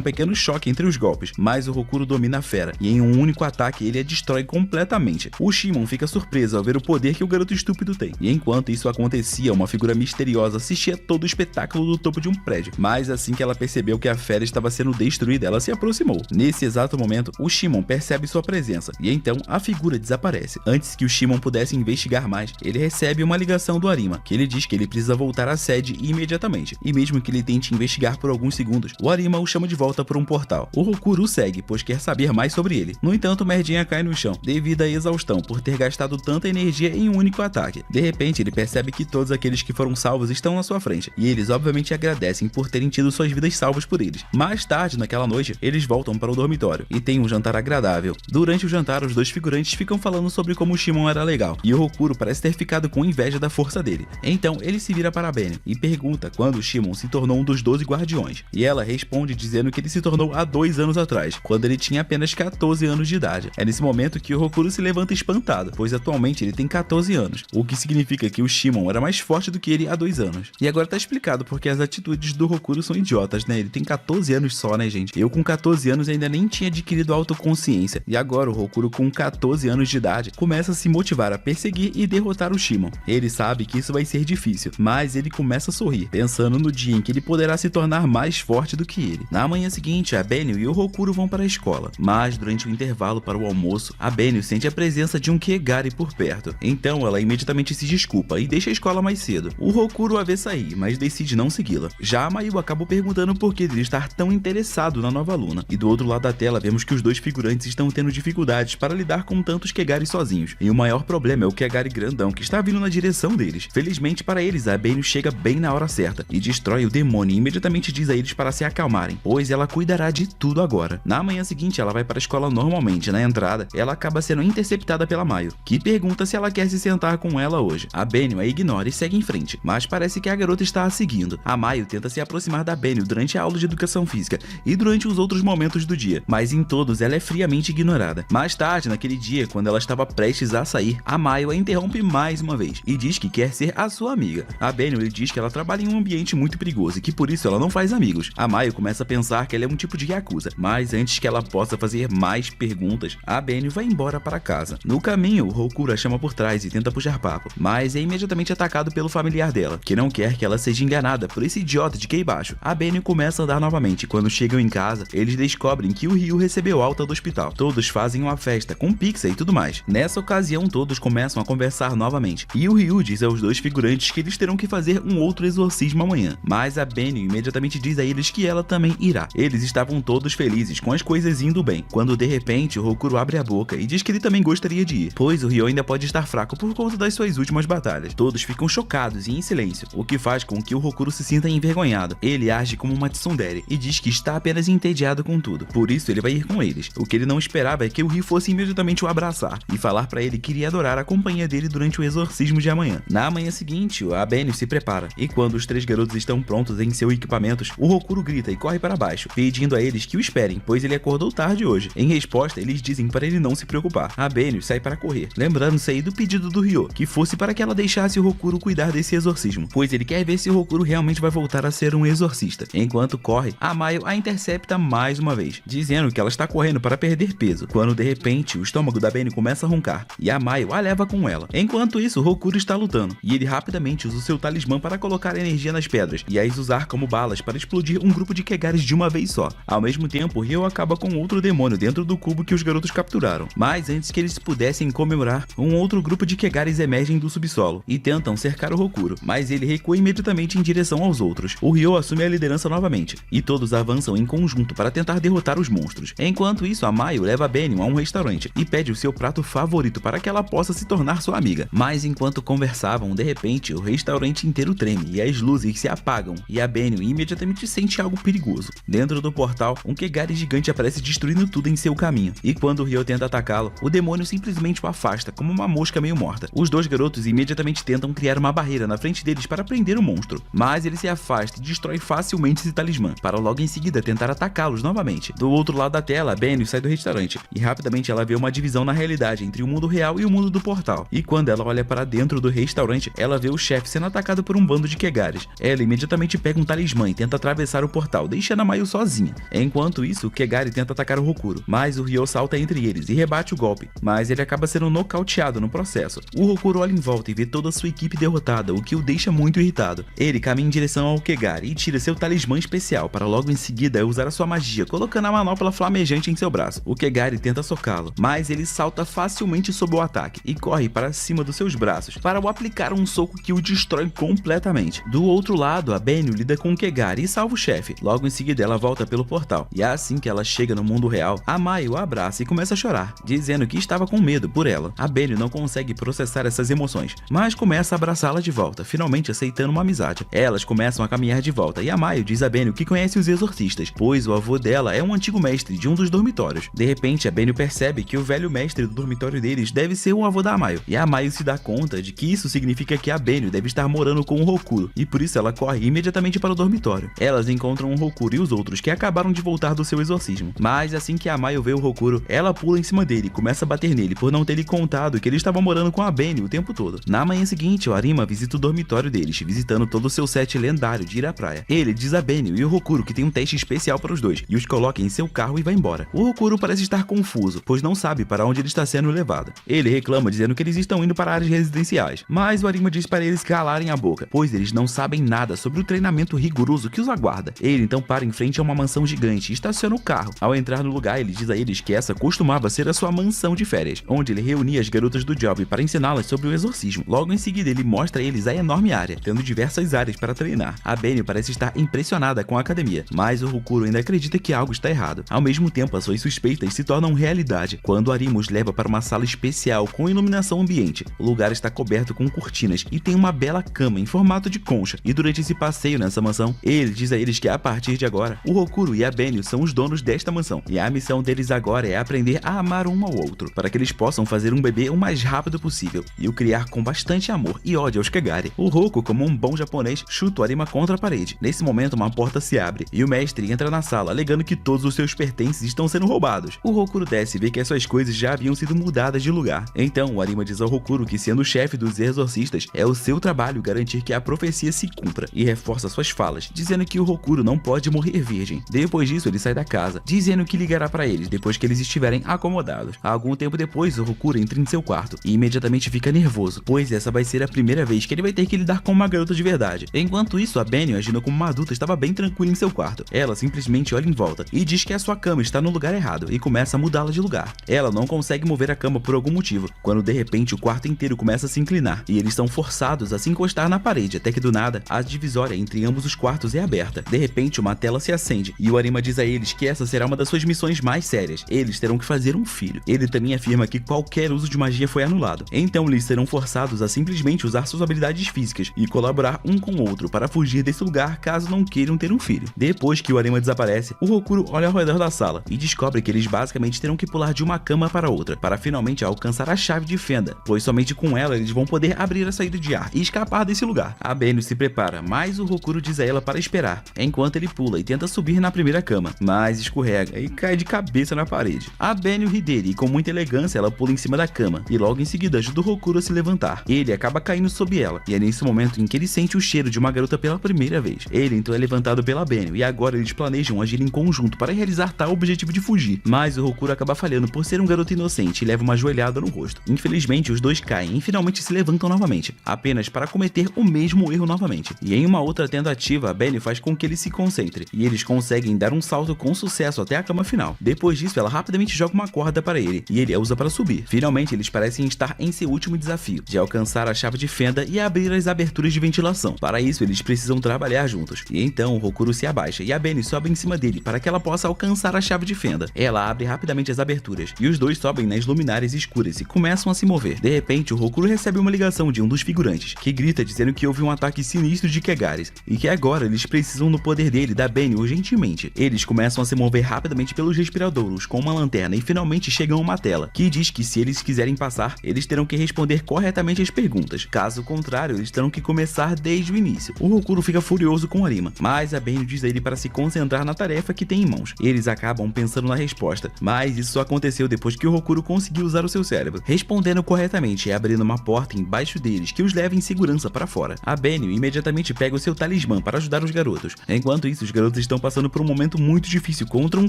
pequeno choque entre os golpes, mas o Hokuro domina a fera, e em um único ataque ele a destrói completamente. O Shimon fica surpreso ao ver o poder que o garoto estúpido tem, e enquanto isso acontecia, uma figura misteriosa assistia todo o espetáculo do topo de um prédio, mas assim que ela percebeu que a fera estava sendo destruída, ela se aproximou. Nesse exato momento, o Shimon percebe sua presença, e então a figura desaparece. Antes que o Shimon pudesse investigar mais, ele recebe uma ligação do Arima, que ele diz que ele precisa voltar à sede imediatamente, e mesmo que ele tente investigar por alguns segundos, o Arima o chama de volta por um portal. O Hokuro o segue, pois quer saber mais sobre ele. No entanto, o Merdinha cai no chão, devido à exaustão por ter gastado tanta energia em um único ataque. De repente, ele percebe que todos aqueles que foram salvos estão na sua frente, e eles obviamente agradecem por terem tido suas vidas salvas por eles. Mais tarde, naquela noite, eles voltam para o dormitório, e tem um jantar agradável. Durante o jantar, os dois figurantes ficam falando sobre como o Shimon era legal, e o Hokuro parece ter ficado com inveja da força dele. Então, ele se vira para Benny e pergunta quando o Shimon se tornou um dos 12 guardiões, e ela responde dizendo que ele se tornou há 2 anos atrás, quando ele tinha apenas 14 anos de idade. É nesse momento que o Hokuro se levanta espantado, pois atualmente ele tem 14 anos, o que significa que o Shimon era mais forte do que ele há 2 anos. E agora tá explicado porque as atitudes do Hokuro são idiotas, né? Ele tem 14 anos só, né, gente? Eu com 14 anos ainda nem tinha adquirido autoconsciência, e agora o Hokuro com 14 anos de idade começa a se motivar a perseguir e derrotar o Shimon. Ele sabe que isso vai ser difícil, mas ele começa a sorrir, pensando no dia em que ele poderá se tornar mais forte do que ele. Na manhã seguinte, a Benio e o Hokuro vão para a escola, mas durante o intervalo para o almoço, a Benio sente a presença de um Kegari por perto. Então ela imediatamente se desculpa e deixa a escola mais cedo. O Hokuro a vê sair, mas decide não segui-la. Já a Mayu acabou perguntando por que ele estar tão interessado na nova aluna. E do outro lado da tela vemos que os dois figurantes estão tendo dificuldades para lidar com tantos Kegari sozinhos. E o maior problema é o Kegari grandão que está vindo na direção deles. Felizmente para eles, a Benio chega bem na hora certa e destrói o demônio e imediatamente diz a eles para se acalmarem, pois ela cuidará de tudo agora. Na manhã seguinte, ela vai para a escola normalmente. Na entrada, ela acaba sendo interceptada pela Mayu, que pergunta se ela quer se sentar com ela hoje. A Benio a ignora e segue em frente, mas parece que a garota está a seguindo. A Mayu tenta se aproximar da Benio durante a aula de educação física e durante os outros momentos do dia, mas em todos ela é friamente ignorada. Mais tarde, naquele dia, quando ela estava prestes a sair, a Mayu a interrompe mais uma vez e diz que quer ser a sua amiga. A Benio lhe diz que ela trabalha em um ambiente muito perigoso e que por isso ela não faz amigos. A Mayu começa a pensar que ela é um tipo de Yakuza, mas antes que ela possa fazer mais perguntas, a Benio vai embora para casa. No caminho, o Hokuro a chama por trás e tenta puxar papo, mas é imediatamente atacado pelo familiar dela, que não quer que ela seja enganada por esse idiota de Keibashi. A Benio começa a andar novamente e quando chegam em casa, eles descobrem que o Ryu recebeu alta do hospital. Todos fazem uma festa com pizza e tudo mais. Nessa ocasião, todos começam a conversar novamente, e o Ryu diz aos dois figurantes que eles terão que fazer um outro exorcismo amanhã, mas a Benio imediatamente diz a eles que ela também irá. Eles estavam todos felizes com as coisas indo bem, quando de repente o Hokuro abre a boca e diz que ele também gostaria de ir, pois o Ryu ainda pode estar fraco por conta das suas últimas batalhas. Todos ficam chocados e em silêncio, o que faz com que o Hokuro se sinta envergonhado. Ele age como uma tsundere e diz que está apenas entediado com tudo, por isso ele vai ir com eles. O que ele não esperava é que o Ryu fosse imediatamente o abraçar e falar para ele que iria adorar a companhia dele durante o exorcismo de amanhã. Na manhã seguinte, a Benio se prepara, e quando os três garotos estão prontos em seus equipamentos, o Hokuro grita e corre para baixo, pedindo a eles que o esperem, pois ele acordou tarde hoje. Em resposta, eles dizem para ele não se preocupar. A Benio sai para correr, lembrando-se aí do pedido do Ryo, que fosse para que ela deixasse o Hokuro cuidar desse exorcismo, pois ele quer ver se o Hokuro realmente vai voltar a ser um exorcista. Enquanto corre, a Mayu a intercepta mais uma vez, dizendo que ela está correndo para perder peso, quando de repente o estômago da Benio começa a roncar, e a Mayu a leva com ela. Enquanto isso, o Hokuro está lutando, e ele rapidamente usa o seu talismã para colocar energia nas pedras, e as usar como balas para explodir um grupo de Kegaris de uma vez só. Ao mesmo tempo, Ryo acaba com outro demônio dentro do cubo que os garotos capturaram, mas antes que eles pudessem comemorar, um outro grupo de Kegaris emergem do subsolo, e tentam cercar o Hokuro, mas ele recua imediatamente em direção aos outros. O Ryo assume a liderança novamente, e todos avançam em conjunto para tentar derrotar os monstros. Enquanto isso, a Mayu leva a Benio a um restaurante, e pede o seu prato favorito para que ela possa se tornar sua amiga. Mas enquanto conversavam, de repente, o restaurante inteiro treme, e as luzes se apagam, e a Benio imediatamente sente algo perigoso. Dentro do portal, um Kegari gigante aparece destruindo tudo em seu caminho, e quando o Ryo tenta atacá-lo, o demônio simplesmente o afasta, como uma mosca meio morta. Os dois garotos imediatamente tentam criar uma barreira na frente deles para prender o monstro, mas ele se afasta e destrói facilmente esse talismã, para logo em seguida tentar atacá-los novamente. Do outro lado da tela, a Benio sai do restaurante, e rapidamente ela vê uma divisão na realidade entre o mundo real e o mundo do portal, e quando ela olha para dentro do restaurante, ela vê o chefe sendo atacado por um bando de Kegares. Ela imediatamente pega um talismã e tenta atravessar o portal, deixando a Mayu sozinha. Enquanto isso, o Kegari tenta atacar o Hokuro, mas o Ryo salta entre eles e rebate o golpe, mas ele acaba sendo nocauteado no processo. O Hokuro olha em volta e vê toda a sua equipe derrotada, o que o deixa muito irritado. Ele caminha em direção ao Kegari e tira seu talismã especial para logo em seguida usar a sua magia, colocando a manopla flamejante em seu braço. O Kegari tenta socá-lo, mas ele salta facilmente sob o ataque e corre para cima dos seus braços para o aplicar um soco que o destrói completamente. Do outro lado, a Benio lida com o Kegari e salva o chefe. Logo em seguida ela volta pelo portal, e assim que ela chega no mundo real, a Mayu a abraça e começa a chorar, dizendo que estava com medo por ela. A Benio não consegue processar essas emoções, mas começa a abraçá-la de volta, finalmente aceitando uma amizade. Elas começam a caminhar de volta, e a Mayu diz a Benio que conhece os exorcistas, pois o avô dela é um antigo mestre de um dos dormitórios. De repente, a Benio percebe que o velho mestre do dormitório deles deve ser o avô da Mayu, e a Mayu se dá conta de que isso significa que a Benio deve estar morando com o Hokuro, e por isso ela corre imediatamente para o dormitório. Elas encontram o Hokuro e os outros que acabaram de voltar do seu exorcismo, mas assim que a Mayu vê o Hokuro, ela pula em cima dele e começa a bater nele por não ter lhe contado que ele estava morando com a Benio o tempo todo. Na manhã seguinte, o Arima visita o dormitório deles, visitando todo o seu set lendário de ir à praia. Ele diz a Benio e o Hokuro que tem um teste especial para os dois, e os coloca em seu carro e vai embora. O Hokuro parece estar confuso, pois não sabe para onde ele está sendo levado. Ele reclama dizendo que eles estão indo para áreas residenciais, mas o Arima diz para eles calarem a boca, pois eles não sabem nada sobre o treinamento rigoroso que os aguarda. Ele então para em frente a uma mansão gigante e estaciona o carro. Ao entrar no lugar, ele diz a eles que essa costumava ser a sua mansão de férias, onde ele reunia as garotas do job para ensiná-las sobre o exorcismo. Logo em seguida, ele mostra a eles a enorme área, tendo diversas áreas para treinar. A Benio parece estar impressionada com a academia, mas o Hokuro ainda acredita que algo está errado. Ao mesmo tempo, as suas suspeitas se tornam realidade quando Arima os leva para uma sala especial com iluminação ambiente. O lugar está coberto com cortinas e tem uma bela cama em formato de concha, e durante esse passeio nessa mansão, ele diz a eles que a partir de agora, o Hokuro e a Benio são os donos desta mansão, e a missão deles agora é aprender a amar um ao outro, para que eles possam fazer um bebê o mais rápido possível, e o criar com bastante amor e ódio aos Kegari. O Roku, como um bom japonês, chuta o Arima contra a parede. Nesse momento, uma porta se abre, e o mestre entra na sala, alegando que todos os seus pertences estão sendo roubados. O Hokuro desce e vê que as suas coisas já haviam sido mudadas de lugar. Então, o Arima diz ao Hokuro que, sendo o chefe dos exorcistas, é o seu trabalho garantir que a profecia se cumpra, e reforça suas falas, dizendo que o Hokuro não pode morrer virgem. Depois disso, ele sai da casa, dizendo que ligará para eles depois que eles estiverem acomodados. Algum tempo depois, o Hokuro entra em seu quarto e imediatamente fica nervoso, pois essa vai ser a primeira vez que ele vai ter que lidar com uma garota de verdade. Enquanto isso, a Benio, agindo como uma adulta, estava bem tranquila em seu quarto. Ela simplesmente olha em volta e diz que a sua cama está no lugar errado e começa a mudá-la de lugar. Ela não consegue mover a cama por algum motivo, quando de repente o quarto inteiro começa a se inclinar e eles são forçados a se encostar na parede, até que do nada, a divisória entre ambos os quartos é aberta. De repente, uma tela se acende e o Arima diz a eles que essa será uma das suas missões mais sérias. Eles terão que fazer um filho. Ele também afirma que qualquer uso de magia foi anulado. Então eles serão forçados a simplesmente usar suas habilidades físicas e colaborar um com o outro para fugir desse lugar caso não queiram ter um filho. Depois que o Arima desaparece, o Hokuro olha ao redor da sala e descobre que eles basicamente terão que pular de uma cama para outra para finalmente alcançar a chave de fenda, pois somente com ela eles vão poder abrir a saída de ar e escapar desse lugar. A Benio se prepara, mas o Hokuro diz a ela para esperar, enquanto ele pula e tenta subir na primeira cama, mas escorrega e cai de cabeça na parede. A Benio ri dele e com muita elegância ela pula em cima da cama e logo em seguida ajuda o Hokuro a se levantar. Ele acaba caindo sob ela e é nesse momento em que ele sente o cheiro de uma garota pela primeira vez. Ele então é levantado pela Benio e agora eles planejam agir em conjunto para realizar tal objetivo de fugir, mas o Hokuro acaba falhando por ser um garoto inocente e leva uma joelhada no rosto. Infelizmente, os dois caem e finalmente se levantam novamente, apenas para cometer o mesmo erro novamente. E em uma outra tentativa, a Benio faz com que ele se concentre e eles conseguem dar um salto com sucesso até a cama final. Depois disso, ela rapidamente joga uma corda para ele e ele a usa para subir. Finalmente, eles parecem estar em seu último desafio, de alcançar a chave de fenda e abrir as aberturas de ventilação. Para isso, eles precisam trabalhar juntos. E então, o Hokuro se abaixa e a Benio sobe em cima dele para que ela possa alcançar a chave de fenda. Ela abre rapidamente as aberturas e os dois sobem nas luminárias escuras e começam a se mover. De repente, o Hokuro recebe uma ligação de um dos figurantes, que grita dizendo que houve um ataque sinistro de Kegares e que agora eles precisam do poder dele, da Benio, urgentemente. Eles começam a se mover rapidamente pelos respiradouros com uma lanterna e finalmente chegam a uma tela, que diz que se eles quiserem passar, eles terão que responder corretamente as perguntas. Caso contrário, eles terão que começar desde o início. O Hokuro fica furioso com Arima, mas a Benio diz a ele para se concentrar na tarefa que tem em mãos. Eles acabam pensando na resposta, mas isso só aconteceu depois que o Hokuro conseguiu usar o seu cérebro, respondendo corretamente e abrindo uma porta golpe embaixo deles que os leva em segurança para fora. A Benio imediatamente pega o seu talismã para ajudar os garotos. Enquanto isso, os garotos estão passando por um momento muito difícil contra um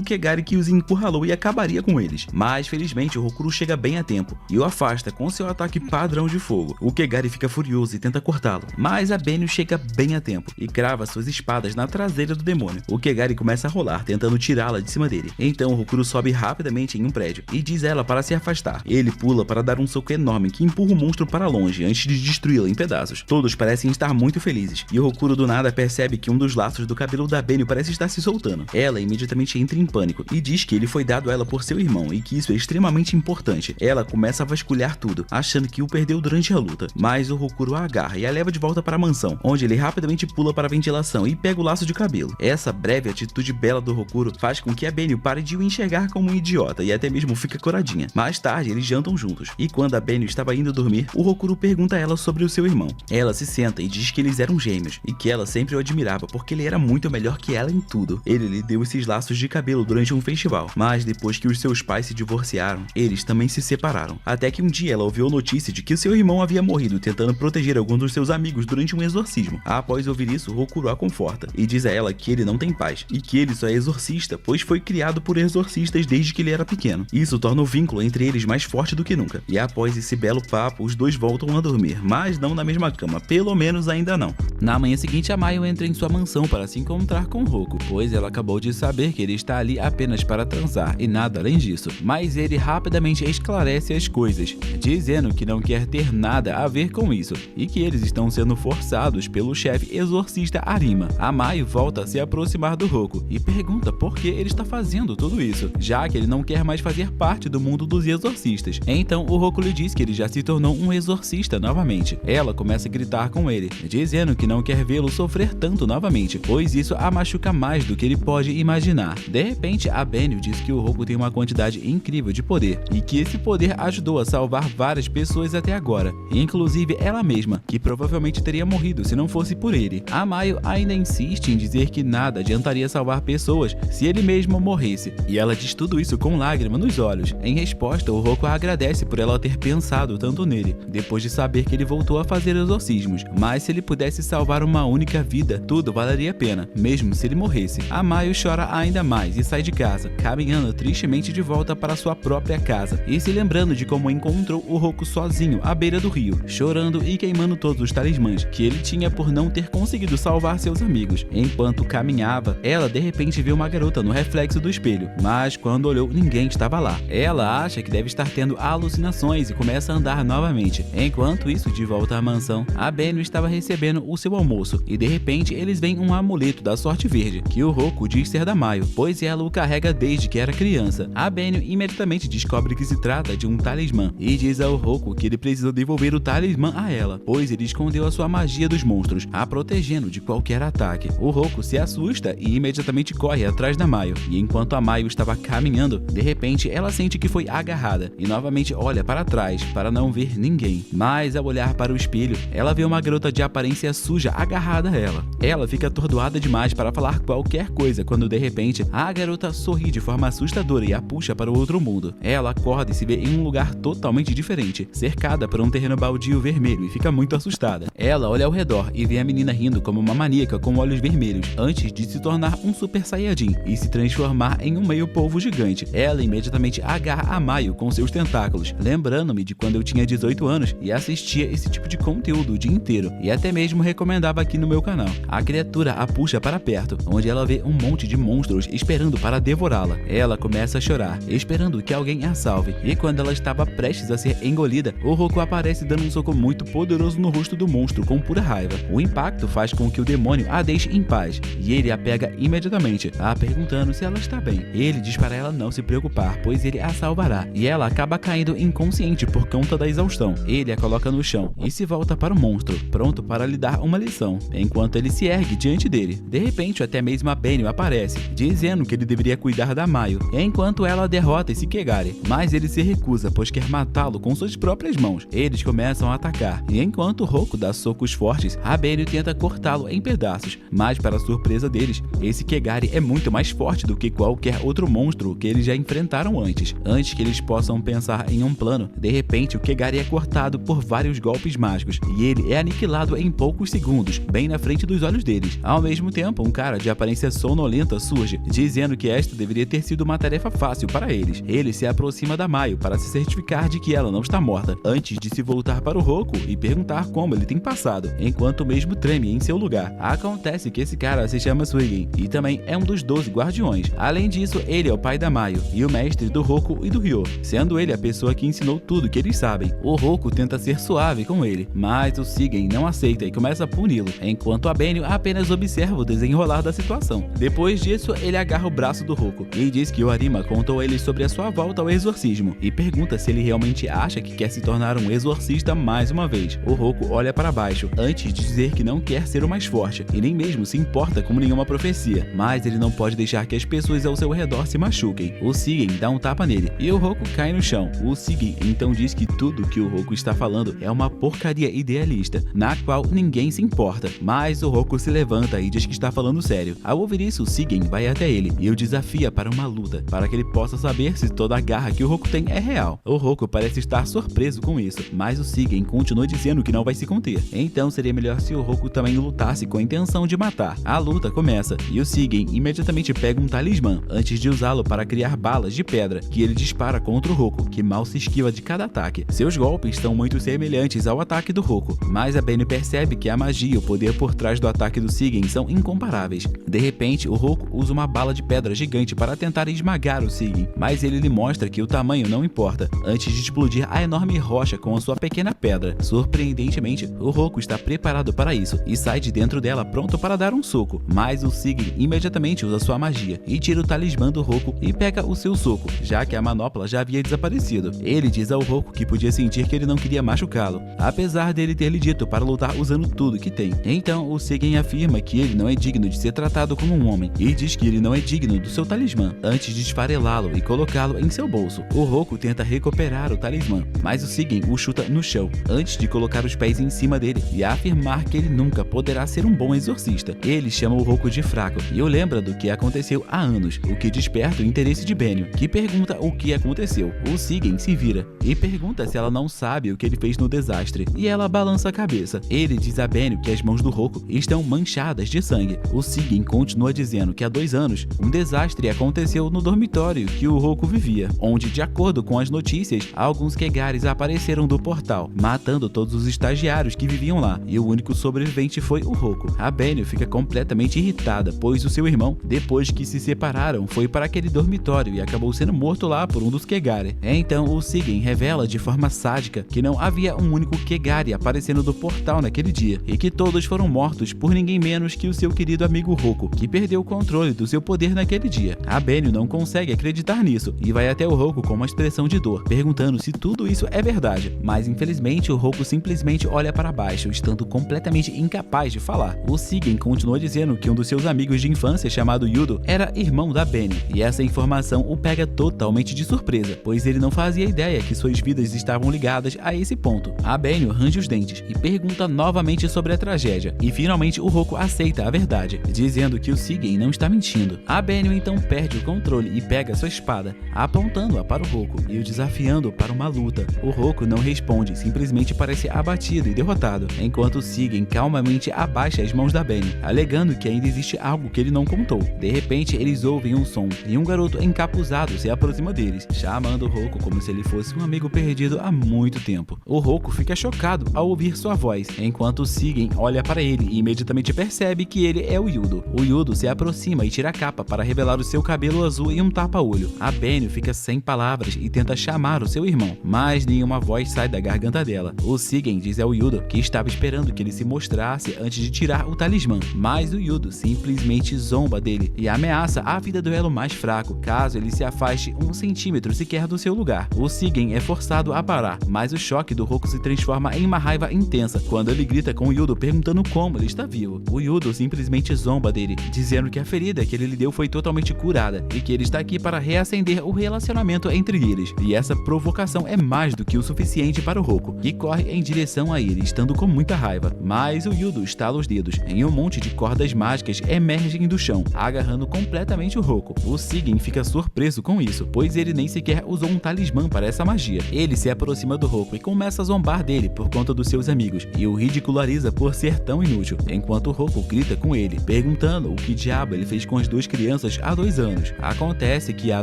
Kegari que os encurralou e acabaria com eles. Mas felizmente o Hokuro chega bem a tempo e o afasta com seu ataque padrão de fogo. O Kegari fica furioso e tenta cortá-lo, mas a Benio chega bem a tempo e crava suas espadas na traseira do demônio. O Kegari começa a rolar, tentando tirá-la de cima dele. Então o Hokuro sobe rapidamente em um prédio e diz a ela para se afastar. Ele pula para dar um soco enorme que empurra o monstro para longe antes de destruí-la em pedaços. Todos parecem estar muito felizes e o Hokuro do nada percebe que um dos laços do cabelo da Benio parece estar se soltando. Ela imediatamente entra em pânico e diz que ele foi dado a ela por seu irmão e que isso é extremamente importante. Ela começa a vasculhar tudo, achando que o perdeu durante a luta, mas o Hokuro a agarra e a leva de volta para a mansão, onde ele rapidamente pula para a ventilação e pega o laço de cabelo. Essa breve atitude bela do Hokuro faz com que a Benio pare de o enxergar como um idiota e até mesmo fica coradinha. Mais tarde, eles jantam juntos, e quando a Benio estava indo dormir, o Hokuro pergunta a ela sobre o seu irmão. Ela se senta e diz que eles eram gêmeos, e que ela sempre o admirava porque ele era muito melhor que ela em tudo. Ele lhe deu esses laços de cabelo durante um festival, mas depois que os seus pais se divorciaram, eles também se separaram. Até que um dia ela ouviu a notícia de que seu irmão havia morrido tentando proteger alguns dos seus amigos durante um exorcismo. Após ouvir isso, o Hokuro a conforta e diz a ela que ele não tem paz, e que ele só é exorcista pois foi criado por exorcistas desde que ele era pequeno. Isso torna o vínculo entre eles mais forte do que nunca. E após esse belo papo, os dois voltam a dormir, mas não na mesma cama, pelo menos ainda não. Na manhã seguinte, a Mayu entra em sua mansão para se encontrar com Roku, pois ela acabou de saber que ele está ali apenas para transar e nada além disso. Mas ele rapidamente esclarece as coisas, dizendo que não quer ter nada a ver com isso e que eles estão sendo forçados pelo chefe exorcista Arima. A Mayu volta a se aproximar do Roku e pergunta por que ele está fazendo tudo isso, já que ele não quer mais fazer parte do mundo dos exorcistas. Então o Roku lhe diz que ele já se tornou um exorcista novamente. Ela começa a gritar com ele, dizendo que não quer vê-lo sofrer tanto novamente, pois isso a machuca mais do que ele pode imaginar. De repente, a Benio diz que o Roku tem uma quantidade incrível de poder e que esse poder ajudou a salvar várias pessoas até agora, inclusive ela mesma, que provavelmente teria morrido se não fosse por ele. A Mayu ainda insiste em dizer que nada adiantaria salvar pessoas se ele mesmo morresse, e ela diz tudo isso com lágrima nos olhos. Em resposta, o Roku a agradece por ela ter pensado tanto nele, depois de saber que ele voltou a fazer exorcismos, mas se ele pudesse salvar uma única vida, tudo valeria a pena, mesmo se ele morresse. A Mayu chora ainda mais e sai de casa, caminhando tristemente de volta para sua própria casa, e se lembrando de como encontrou o Roku sozinho à beira do rio, chorando e queimando todos os talismãs que ele tinha por não ter conseguido salvar seus amigos. Enquanto caminhava, ela de repente vê uma garota no reflexo do espelho, mas quando olhou, ninguém estava lá. Ela acha que deve estar tendo alucinações e começa a andar novamente. Enquanto isso, de volta à mansão, a Benio estava recebendo o seu almoço e de repente eles veem um amuleto da sorte verde, que o Roku diz ser da Mayu, pois ela o carrega desde que era criança. A Benio imediatamente descobre que se trata de um talismã e diz ao Roku que ele precisa devolver o talismã a ela, pois ele escondeu a sua magia dos monstros, a protegendo de qualquer ataque. O Roku se assusta e imediatamente corre atrás da Mayu, e enquanto a Mayu estava caminhando, de repente ela sente que foi agarrada e novamente olha para trás para não ver ninguém. Mas ao olhar para o espelho, ela vê uma garota de aparência suja agarrada a ela. Ela fica atordoada demais para falar qualquer coisa quando de repente a garota sorri de forma assustadora e a puxa para o outro mundo. Ela acorda e se vê em um lugar totalmente diferente, cercada por um terreno baldio vermelho, e fica muito assustada. Ela olha ao redor e vê a menina rindo como uma maníaca com olhos vermelhos, antes de se tornar um Super Saiyajin e se transformar em um meio-polvo gigante. Ela imediatamente agarra a Mayu com seus tentáculos, lembrando-me de quando eu tinha 18 anos e assistia esse tipo de conteúdo o dia inteiro, e até mesmo recomendava aqui no meu canal. A criatura a puxa para perto, onde ela vê um monte de monstros esperando para devorá-la. Ela começa a chorar, esperando que alguém a salve, e quando ela estava prestes a ser engolida, o Roku aparece dando um soco muito poderoso no rosto do monstro com pura raiva. O impacto faz com que o demônio a deixe em paz, e ele a pega imediatamente, a perguntando se ela está bem. Ele diz para ela não se preocupar, pois ele a salvará, e ela acaba caindo inconsciente por conta da exaustão. Ele a coloca no chão e se volta para o monstro, pronto para lhe dar uma lição, enquanto ele se ergue diante dele. De repente, até mesmo a Benio aparece, dizendo que ele deveria cuidar da Mayu, enquanto ela derrota esse Kegari, mas ele se recusa, pois quer matá-lo com suas próprias mãos. Eles começam a atacar, e enquanto Roku dá socos fortes, a Benio tenta cortá-lo em pedaços, mas para surpresa deles, esse Kegari é muito mais forte do que qualquer outro monstro que eles já enfrentaram antes. Antes que eles possam pensar em um plano, de repente o Kegari é cortado passado por vários golpes mágicos, e ele é aniquilado em poucos segundos, bem na frente dos olhos deles. Ao mesmo tempo, um cara de aparência sonolenta surge, dizendo que esta deveria ter sido uma tarefa fácil para eles. Ele se aproxima da Maio para se certificar de que ela não está morta, antes de se voltar para o Roku e perguntar como ele tem passado, enquanto o mesmo treme em seu lugar. Acontece que esse cara se chama Suigen, e também é um dos 12 guardiões. Além disso, ele é o pai da Maio, e o mestre do Roku e do Ryo, sendo ele a pessoa que ensinou tudo que eles sabem. O Roku tenta ser suave com ele, mas o Sigen não aceita e começa a puni-lo, enquanto a Benio apenas observa o desenrolar da situação. Depois disso, ele agarra o braço do Roku e diz que o Arima contou a ele sobre a sua volta ao exorcismo, e pergunta se ele realmente acha que quer se tornar um exorcista mais uma vez. O Roku olha para baixo, antes de dizer que não quer ser o mais forte, e nem mesmo se importa com nenhuma profecia, mas ele não pode deixar que as pessoas ao seu redor se machuquem. O Sigen dá um tapa nele, e o Roku cai no chão. O Sigen então diz que tudo que o Roku está falando é uma porcaria idealista, na qual ninguém se importa, mas o Roku se levanta e diz que está falando sério. Ao ouvir isso, o Sigen vai até ele e o desafia para uma luta, para que ele possa saber se toda a garra que o Roku tem é real. O Roku parece estar surpreso com isso, mas o Sigen continua dizendo que não vai se conter. Então seria melhor se o Roku também lutasse com a intenção de matar. A luta começa, e o Sigen imediatamente pega um talismã, antes de usá-lo para criar balas de pedra, que ele dispara contra o Roku, que mal se esquiva de cada ataque. Seus golpes são muito semelhantes ao ataque do Roku, mas a Benio percebe que a magia e o poder por trás do ataque do Sigen são incomparáveis. De repente, o Roku usa uma bala de pedra gigante para tentar esmagar o Sigen, mas ele lhe mostra que o tamanho não importa, antes de explodir a enorme rocha com a sua pequena pedra. Surpreendentemente, o Roku está preparado para isso e sai de dentro dela pronto para dar um soco, mas o Sigen imediatamente usa sua magia e tira o talismã do Roku e pega o seu soco, já que a manopla já havia desaparecido. Ele diz ao Roku que podia sentir que ele não queria machucá-lo, apesar dele ter lhe dito para lutar usando tudo que tem. Então o Sigen afirma que ele não é digno de ser tratado como um homem e diz que ele não é digno do seu talismã, antes de esfarelá-lo e colocá-lo em seu bolso. O Roku tenta recuperar o talismã, mas o Sigen o chuta no chão, antes de colocar os pés em cima dele e afirmar que ele nunca poderá ser um bom exorcista. Ele chama o Roku de fraco e o lembra do que aconteceu há anos, o que desperta o interesse de Benio, que pergunta o que aconteceu. O Sigen se vira e pergunta se ela não sabe o que ele fez no desastre, e ela balança a cabeça. Ele diz a Benio que as mãos do Roku estão manchadas de sangue. O Sigen continua dizendo que há 2 anos, um desastre aconteceu no dormitório que o Roku vivia, onde, de acordo com as notícias, alguns Kegares apareceram do portal, matando todos os estagiários que viviam lá, e o único sobrevivente foi o Roku. A Benio fica completamente irritada, pois o seu irmão, depois que se separaram, foi para aquele dormitório e acabou sendo morto lá por um dos Kegare. Então o Sigen revela de forma sádica que não havia um único Kegare aparecendo do portal naquele dia, e que todos foram mortos por ninguém menos que o seu querido amigo Roku, que perdeu o controle do seu poder naquele dia. A Benio não consegue acreditar nisso e vai até o Roku com uma expressão de dor, perguntando se tudo isso é verdade, mas infelizmente o Roku simplesmente olha para baixo, estando completamente incapaz de falar. O Sigen continua dizendo que um dos seus amigos de infância, chamado Yudo, era irmão da Benio, e essa informação o pega totalmente de surpresa, pois ele não fazia ideia que suas vidas estavam ligadas a esse ponto. A Benio range os dentes e pergunta novamente sobre a tragédia, e finalmente o Roku aceita a verdade, dizendo que o Sigen não está mentindo. A Benio então perde o controle e pega sua espada, apontando-a para o Roku e o desafiando para uma luta. O Roku não responde, simplesmente parece abatido e derrotado, enquanto o Sigen calmamente abaixa as mãos da Benio, alegando que ainda existe algo que ele não contou. De repente, eles ouvem um som e um garoto encapuzado se aproxima deles, chamando o Roku como se ele fosse um amigo perdido há muito tempo. O Roku fica chocado ao ouvir sua voz, enquanto o Sigen olha para ele e imediatamente percebe que ele é o Yudo. O Yudo se aproxima e tira a capa para revelar o seu cabelo azul e um tapa-olho. A Benio fica sem palavras e tenta chamar o seu irmão, mas nenhuma voz sai da garganta dela. O Sigen diz ao Yudo que estava esperando que ele se mostrasse antes de tirar o talismã, mas o Yudo simplesmente zomba dele e ameaça a vida do elo mais fraco, caso ele se afaste 1 centímetro sequer do seu lugar. O Sigen é forçado a parar, mas o choque do Roku se transforma em uma raiva intensa quando ele grita com o Yudo perguntando como ele está vivo. O Yudo simplesmente zomba dele, dizendo que a ferida que ele lhe deu foi totalmente curada e que ele está aqui para reacender o relacionamento entre eles. E essa provocação é mais do que o suficiente para o Roku, que corre em direção a ele, estando com muita raiva. Mas o Yudo estala os dedos, e um monte de cordas mágicas emergem do chão, agarrando completamente o Roku. O Sigen fica surpreso com isso, pois ele nem sequer usou um talismã para essa magia. Ele se aproxima do Roku e começa a zombar dele por conta dos seus amigos e o ridiculariza por ser tão inútil, enquanto o Roku grita com ele, perguntando o que diabo ele fez com as duas crianças há 2 anos. Acontece que há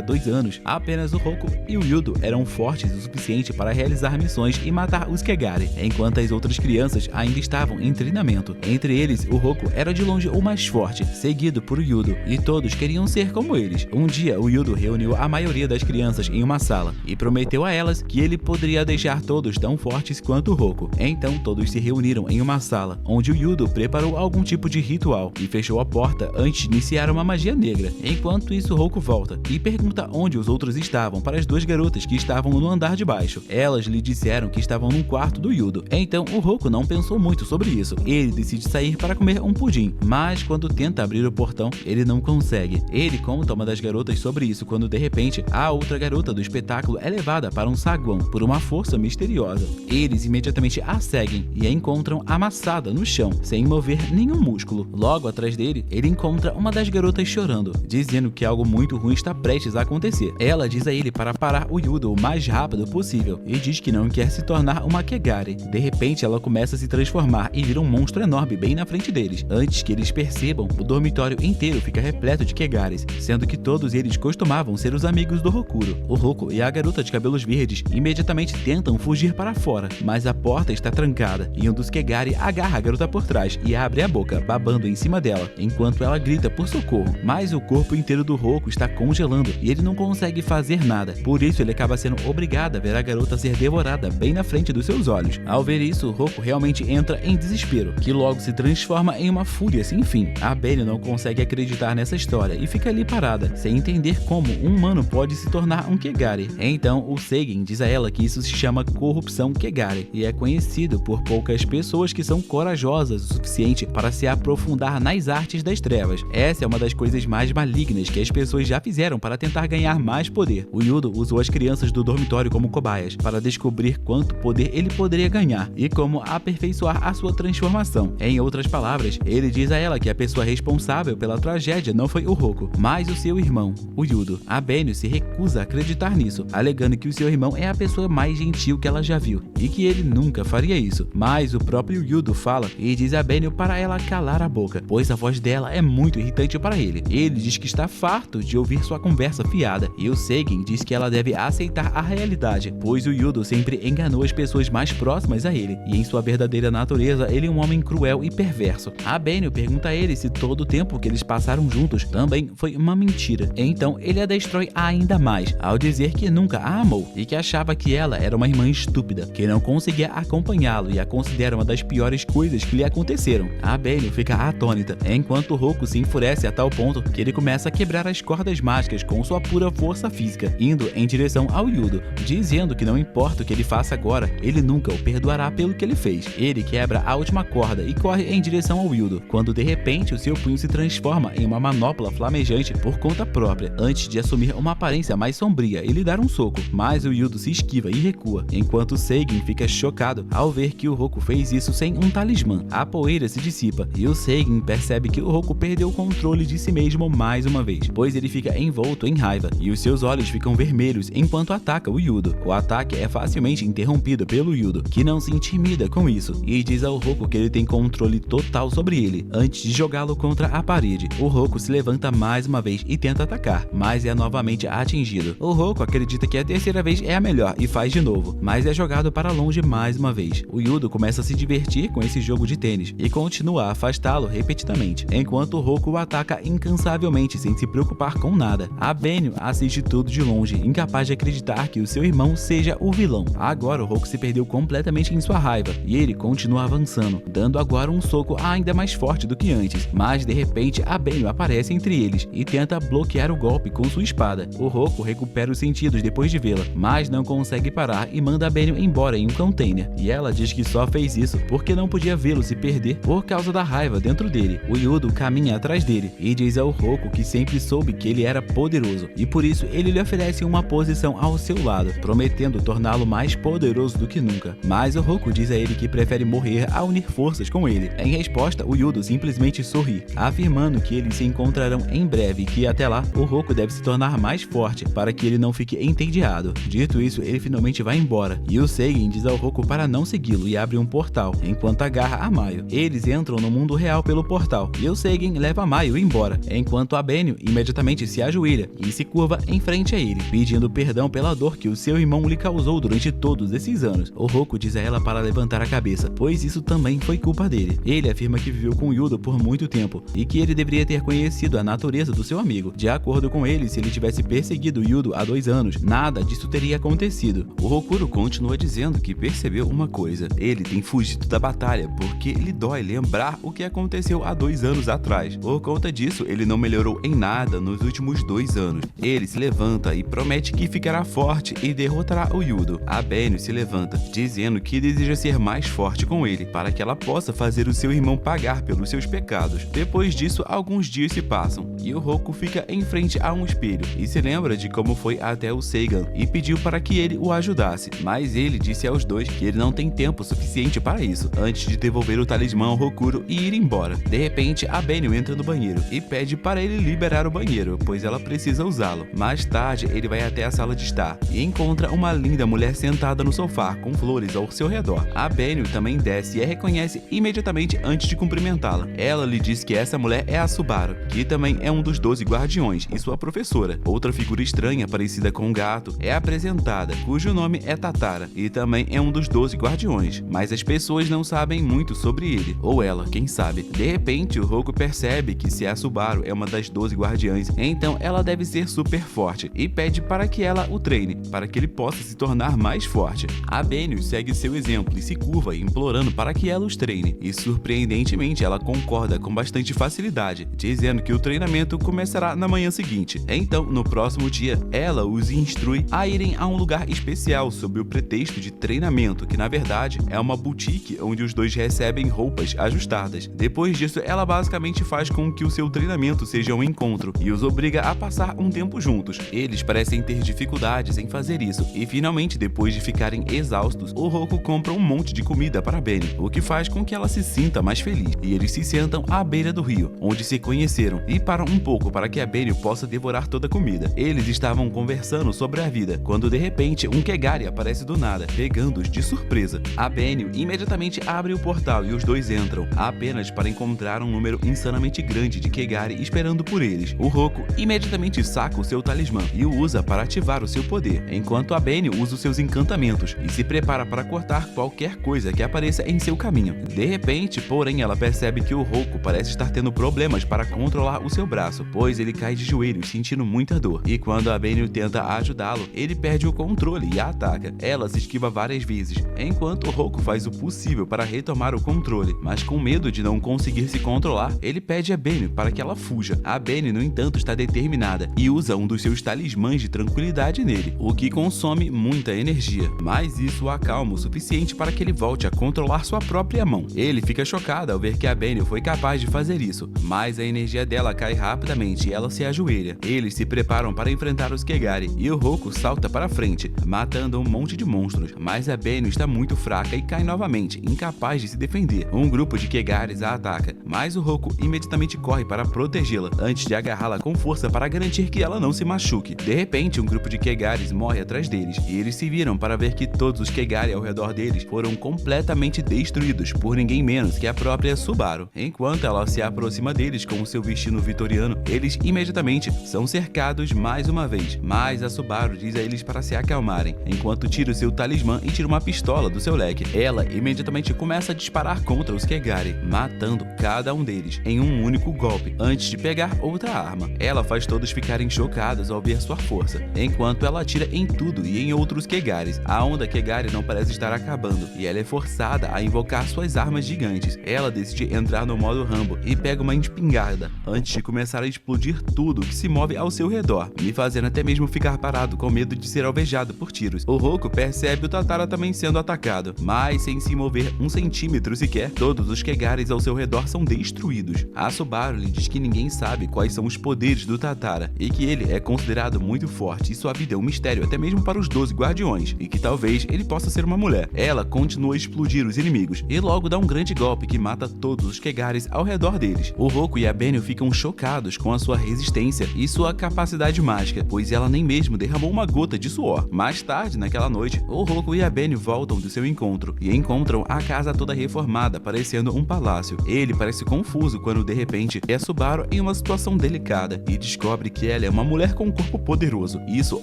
2 anos, apenas o Roku e o Yudo eram fortes o suficiente para realizar missões e matar os Kegari, enquanto as outras crianças ainda estavam em treinamento. Entre eles, o Roku era de longe o mais forte, seguido por Yudo, e todos queriam ser como eles. Um dia, o Yudo reuniu a maioria das crianças em uma sala e prometeu a elas que ele poderia deixar todos tão fortes quanto o Roku. Então, todos se reuniram em uma sala, onde o Yudo preparou algum tipo de ritual e fechou a porta antes de iniciar uma magia negra. Enquanto isso, o Roku volta e pergunta onde os outros estavam para as 2 garotas que estavam no andar de baixo. Elas lhe disseram que estavam no quarto do Yudo. Então, o Roku não pensou muito sobre isso. Ele decide sair para comer um pudim, mas quando tenta abrir o portão, ele não consegue. Ele conta uma das garotas sobre isso quando, de repente, a outra garota do espetáculo é levada para um saguão por uma força misteriosa. Eles imediatamente a seguem e a encontram amassada no chão, sem mover nenhum músculo. Logo atrás dele, ele encontra uma das garotas chorando, dizendo que algo muito ruim está prestes a acontecer. Ela diz a ele para parar o Yudo o mais rápido possível e diz que não quer se tornar uma Kegari. De repente, ela começa a se transformar e vira um monstro enorme bem na frente deles. Antes que eles percebam, o dormitório inteiro fica repleto de Kegaris, sendo que todos eles costumavam ser os amigos do Rokuro. O Roku e a garota de cabelos verdes imediatamente tentam fugir para fora, mas a porta está trancada e um dos Kegari agarra a garota por trás e abre a boca, babando em cima dela, enquanto ela grita por socorro. Mas o corpo inteiro do Roku está congelando e ele não consegue fazer nada. Por isso, ele acaba sendo obrigado a ver a garota ser devorada bem na frente dos seus olhos. Ao ver isso, o Roku realmente entra em desespero, que logo se transforma em uma fúria sem fim. A Benny não consegue acreditar nessa história e fica ali parada, sem entender como um humano pode se tornar um Kegari. Então, o Seigen diz a ela que isso se chama corrupção Kegari e é conhecido por poucas pessoas que são corajosas o suficiente para se aprofundar nas artes das trevas. Essa é uma das coisas mais malignas que as pessoas já fizeram para tentar ganhar mais poder. O Yudo usou as crianças do dormitório como cobaias para descobrir quanto poder ele poderia ganhar e como aperfeiçoar a sua transformação. Em outras palavras, ele diz a ela que a pessoa responsável pela tragédia não foi o Roku, mas o seu irmão, o Yudo. A Benny se recusa a acreditar nisso, alegando que o seu irmão é a pessoa mais gentil que ela já viu e que ele nunca faria isso. Mas o próprio Yudo fala e diz a Benny para ela calar a boca, pois a voz dela é muito irritante para ele. Ele diz que está farto de ouvir sua conversa fiada e o Seigen diz que ela deve aceitar a realidade, pois o Yudo sempre enganou as pessoas mais próximas a ele e em sua verdadeira natureza ele é um homem cruel e perverso. A Benny pergunta a ele se todo o tempo que eles passaram juntos também foi uma mentira. Então ele a destrói ainda mais ao dizer que nunca a amou e que achava que ela era uma irmã estúpida, que não conseguia acompanhá-lo e a considera uma das piores coisas que lhe aconteceram. A Benny fica atônita, enquanto o Roku se enfurece a tal ponto que ele começa a quebrar as cordas mágicas com sua pura força física, indo em direção ao Yudo, dizendo que não importa o que ele faça agora, ele nunca o perdoará pelo que ele fez. Ele quebra a última corda e corre em direção ao Yudo, quando de repente o seu punho se transforma em uma manopla flamejante por conta própria, antes de assumir uma aparência mais sombria e lhe dar um soco, mas o Yudo se esquiva e recua, enquanto o Seigen fica chocado ao ver que o Roku fez isso sem um talismã. A poeira se dissipa e o Seigen percebe que o Roku perdeu o controle de si mesmo mais uma vez, pois ele fica envolto em raiva e os seus olhos ficam vermelhos enquanto ataca o Yudo. O ataque é facilmente interrompido pelo Yudo, que não se intimida com isso e diz ao Roku que ele tem controle total sobre ele, antes de jogá-lo contra a parede. O Roku se levanta mais uma vez e tenta atacar, mas é novamente atingido. O Roku acredita que a terceira vez é a melhor e faz de novo, mas é jogado para longe mais uma vez. O Yudo começa a se divertir com esse jogo de tênis e continua a afastá-lo repetidamente, enquanto o Roku o ataca incansavelmente sem se preocupar com nada. A Benny assiste tudo de longe, incapaz de acreditar que o seu irmão seja o vilão. Agora o Roku se perdeu completamente em sua raiva e ele continua avançando, dando agora um soco ainda mais forte do que antes, mas de repente a Benny aparece entre eles e tenta bloquear o golpe com sua espada. O Roku recupera os sentidos depois de vê-la, mas não consegue parar e manda a Benny embora em um container, e ela diz que só fez isso porque não podia vê-lo se perder por causa da raiva dentro dele. O Yudo caminha atrás dele e diz ao Roku que sempre soube que ele era poderoso e por isso ele lhe oferece uma posição ao seu lado, prometendo torná-lo mais poderoso do que nunca. Mas o Roku diz a ele que prefere morrer a unir forças com ele. Em resposta, o Yudo simplesmente sorri, afirmando que eles se encontrarão em breve e que até lá o Roku deve se tornar mais forte para que ele não fique entediado. Dito isso, ele finalmente vai embora e e o Seigen diz ao Roku para não segui-lo e abre um portal, enquanto agarra a Maio. Eles entram no mundo real pelo portal, e o Seigen leva a Maio embora, enquanto a Benio imediatamente se ajoelha e se curva em frente a ele, pedindo perdão pela dor que o seu irmão lhe causou durante todos esses anos. O Roku diz a ela para levantar a cabeça, pois isso também foi culpa dele. Ele afirma que viveu com Yudo por muito tempo e que ele deveria ter conhecido a natureza do seu amigo. De acordo com ele, se ele tivesse perseguido Yudo há 2 anos, nada disso teria acontecido. O Rokuro continua dizendo que percebeu uma coisa: ele tem fugido da batalha porque lhe dói lembrar o que aconteceu há 2 anos atrás. Por conta disso, ele não melhorou em nada nos últimos 2 anos. Ele se levanta e promete que ficará forte e derrotará o Yudo. A Benio se levanta, dizendo que deseja ser mais forte com ele, para que ela possa fazer o seu irmão pagar pelos seus pecados. Depois disso, alguns dias se passam, e o Roku fica em frente a um espelho e se lembra de como foi até o Seigan e pediu para que ele o ajudasse, mas ele disse aos dois que ele não tem tempo suficiente para isso, antes de devolver o talismã ao Rokuro e ir embora. De repente, a Benio entra no banheiro e pede para ele liberar o banheiro, pois ela precisa usá-lo. Mais tarde, ele vai até a sala de estar e encontra uma linda mulher sentada no sofá, com flores ao seu redor. A Benio também desce e a reconhece imediatamente antes de cumprimentá-la. Ela lhe diz que essa mulher é a Subaru, que também é um dos 12 guardiões e sua professora. Outra figura estranha, parecida com um gato, é apresentada, cujo nome é Tatara, e também é um dos 12 guardiões, mas as pessoas não sabem muito sobre ele, ou ela, quem sabe. De repente, o Roku percebe que se a Subaru é uma das 12 guardiãs, então ela deve ser super forte, e pede para que ela o treine, para que ele possa se tornar mais forte. A Benio segue seu exemplo e se curva, implorando para que ela os treine, e surpreendentemente ela concorda com bastante facilidade, dizendo que o treinamento começará na manhã seguinte. Então, no próximo dia, ela os instrui a irem a um lugar especial sob o pretexto de treinamento, que na verdade é uma boutique onde os dois recebem roupas ajustadas. Depois disso, ela basicamente faz com que o seu treinamento seja um encontro e os obriga a passar um tempo juntos. Eles parecem ter dificuldades em fazer isso e finalmente, depois de ficarem exaustos, o Roku compra um monte de comida para Benny, o que faz com que ela se sinta mais feliz, e eles se sentam à beira do rio, onde se conheceram, e param um pouco para que a Benny possa devorar toda a comida. Eles estavam conversando sobre a vida, quando de repente um Kegari aparece do nada, pegando-os de surpresa. A Benny imediatamente abre o portal e os dois entram, apenas para encontrar um número insanamente grande de Kegari esperando por eles. O Roku imediatamente saca o seu talismã e o usa para ativar o seu poder, enquanto a Benny usa os seus encantamentos e se prepara para cortar qualquer coisa que apareça em seu caminho. De repente, porém, ela percebe que o Roku parece estar tendo problemas para controlar o seu braço, pois ele cai de joelhos sentindo muita dor, e quando a Benny tenta ajudá-lo, ele perde o controle e a ataca. Ela se esquiva várias vezes, enquanto o Roku faz o possível para retomar o controle, mas com medo de não conseguir se controlar, ele pede a Benny para que ela fuja. A Benny, no entanto, está determinada e usa um dos seus talismãs de tranquilidade nele, o que consome muita energia, mas isso o acalma o suficiente para que ele volte a controlar sua própria mão. Ele fica chocado ao ver que a Benny foi capaz de fazer isso, mas a energia dela cai rapidamente e ela se ajoelha. Eles se preparam para enfrentar os Kegari e o Roku salta para frente, matando um monte de monstros, mas a Benny está muito fraca e cai novamente, incapaz de se defender. Um grupo de Kegaris a ataca, mas o Roku imediatamente corre para protegê-la, antes de agarrá-la com força para garantir que ela não se machuque. De repente, um grupo de Kegaris morre atrás deles, e eles se viram para ver que todos os Kegari ao redor deles foram completamente destruídos por ninguém menos que a própria Subaru. Enquanto ela se aproxima deles com o seu vestido vitoriano, eles imediatamente são cercados mais uma vez, mas a Subaru diz a eles para se acalmarem, enquanto tira o seu talismã e tira uma pistola do seu leque. Ela imediatamente começa a disparar contra os Kegari, matando cada um deles em um único golpe, antes de pegar outra arma. Ela faz todos ficarem chocados ao ver sua força, enquanto ela atira em tudo e em outros Kegaris. A onda Kegari não parece estar acabando, e ela é forçada a invocar suas armas gigantes. Ela decide entrar no modo Rambo e pega uma espingarda, antes de começar a explodir tudo que se move ao seu redor, me fazendo até mesmo ficar parado com medo de ser alvejado por tiros. O Roku percebe o Tatara também sendo atacado, mas sem se mover um centímetro sequer, todos os Kegaris ao seu redor são destruídos. A Subaru lhe diz que ninguém sabe quais são os poderes do Tatara, e que ele é considerado muito forte e sua vida é um mistério até mesmo para os 12 guardiões, e que talvez ele possa ser uma mulher. Ela continua a explodir os inimigos, e logo dá um grande golpe que mata todos os Kegaris ao redor deles. O Roku e a Benio ficam chocados com a sua resistência e sua capacidade mágica, pois ela nem mesmo derramou uma gota de suor. Mais tarde, naquela noite, O Roku e a Benio voltam do seu encontro e encontram a casa toda reformada, parecendo um palácio. Ele parece confuso quando de repente é Subaru em uma situação delicada e descobre que ela é uma mulher com um corpo poderoso. Isso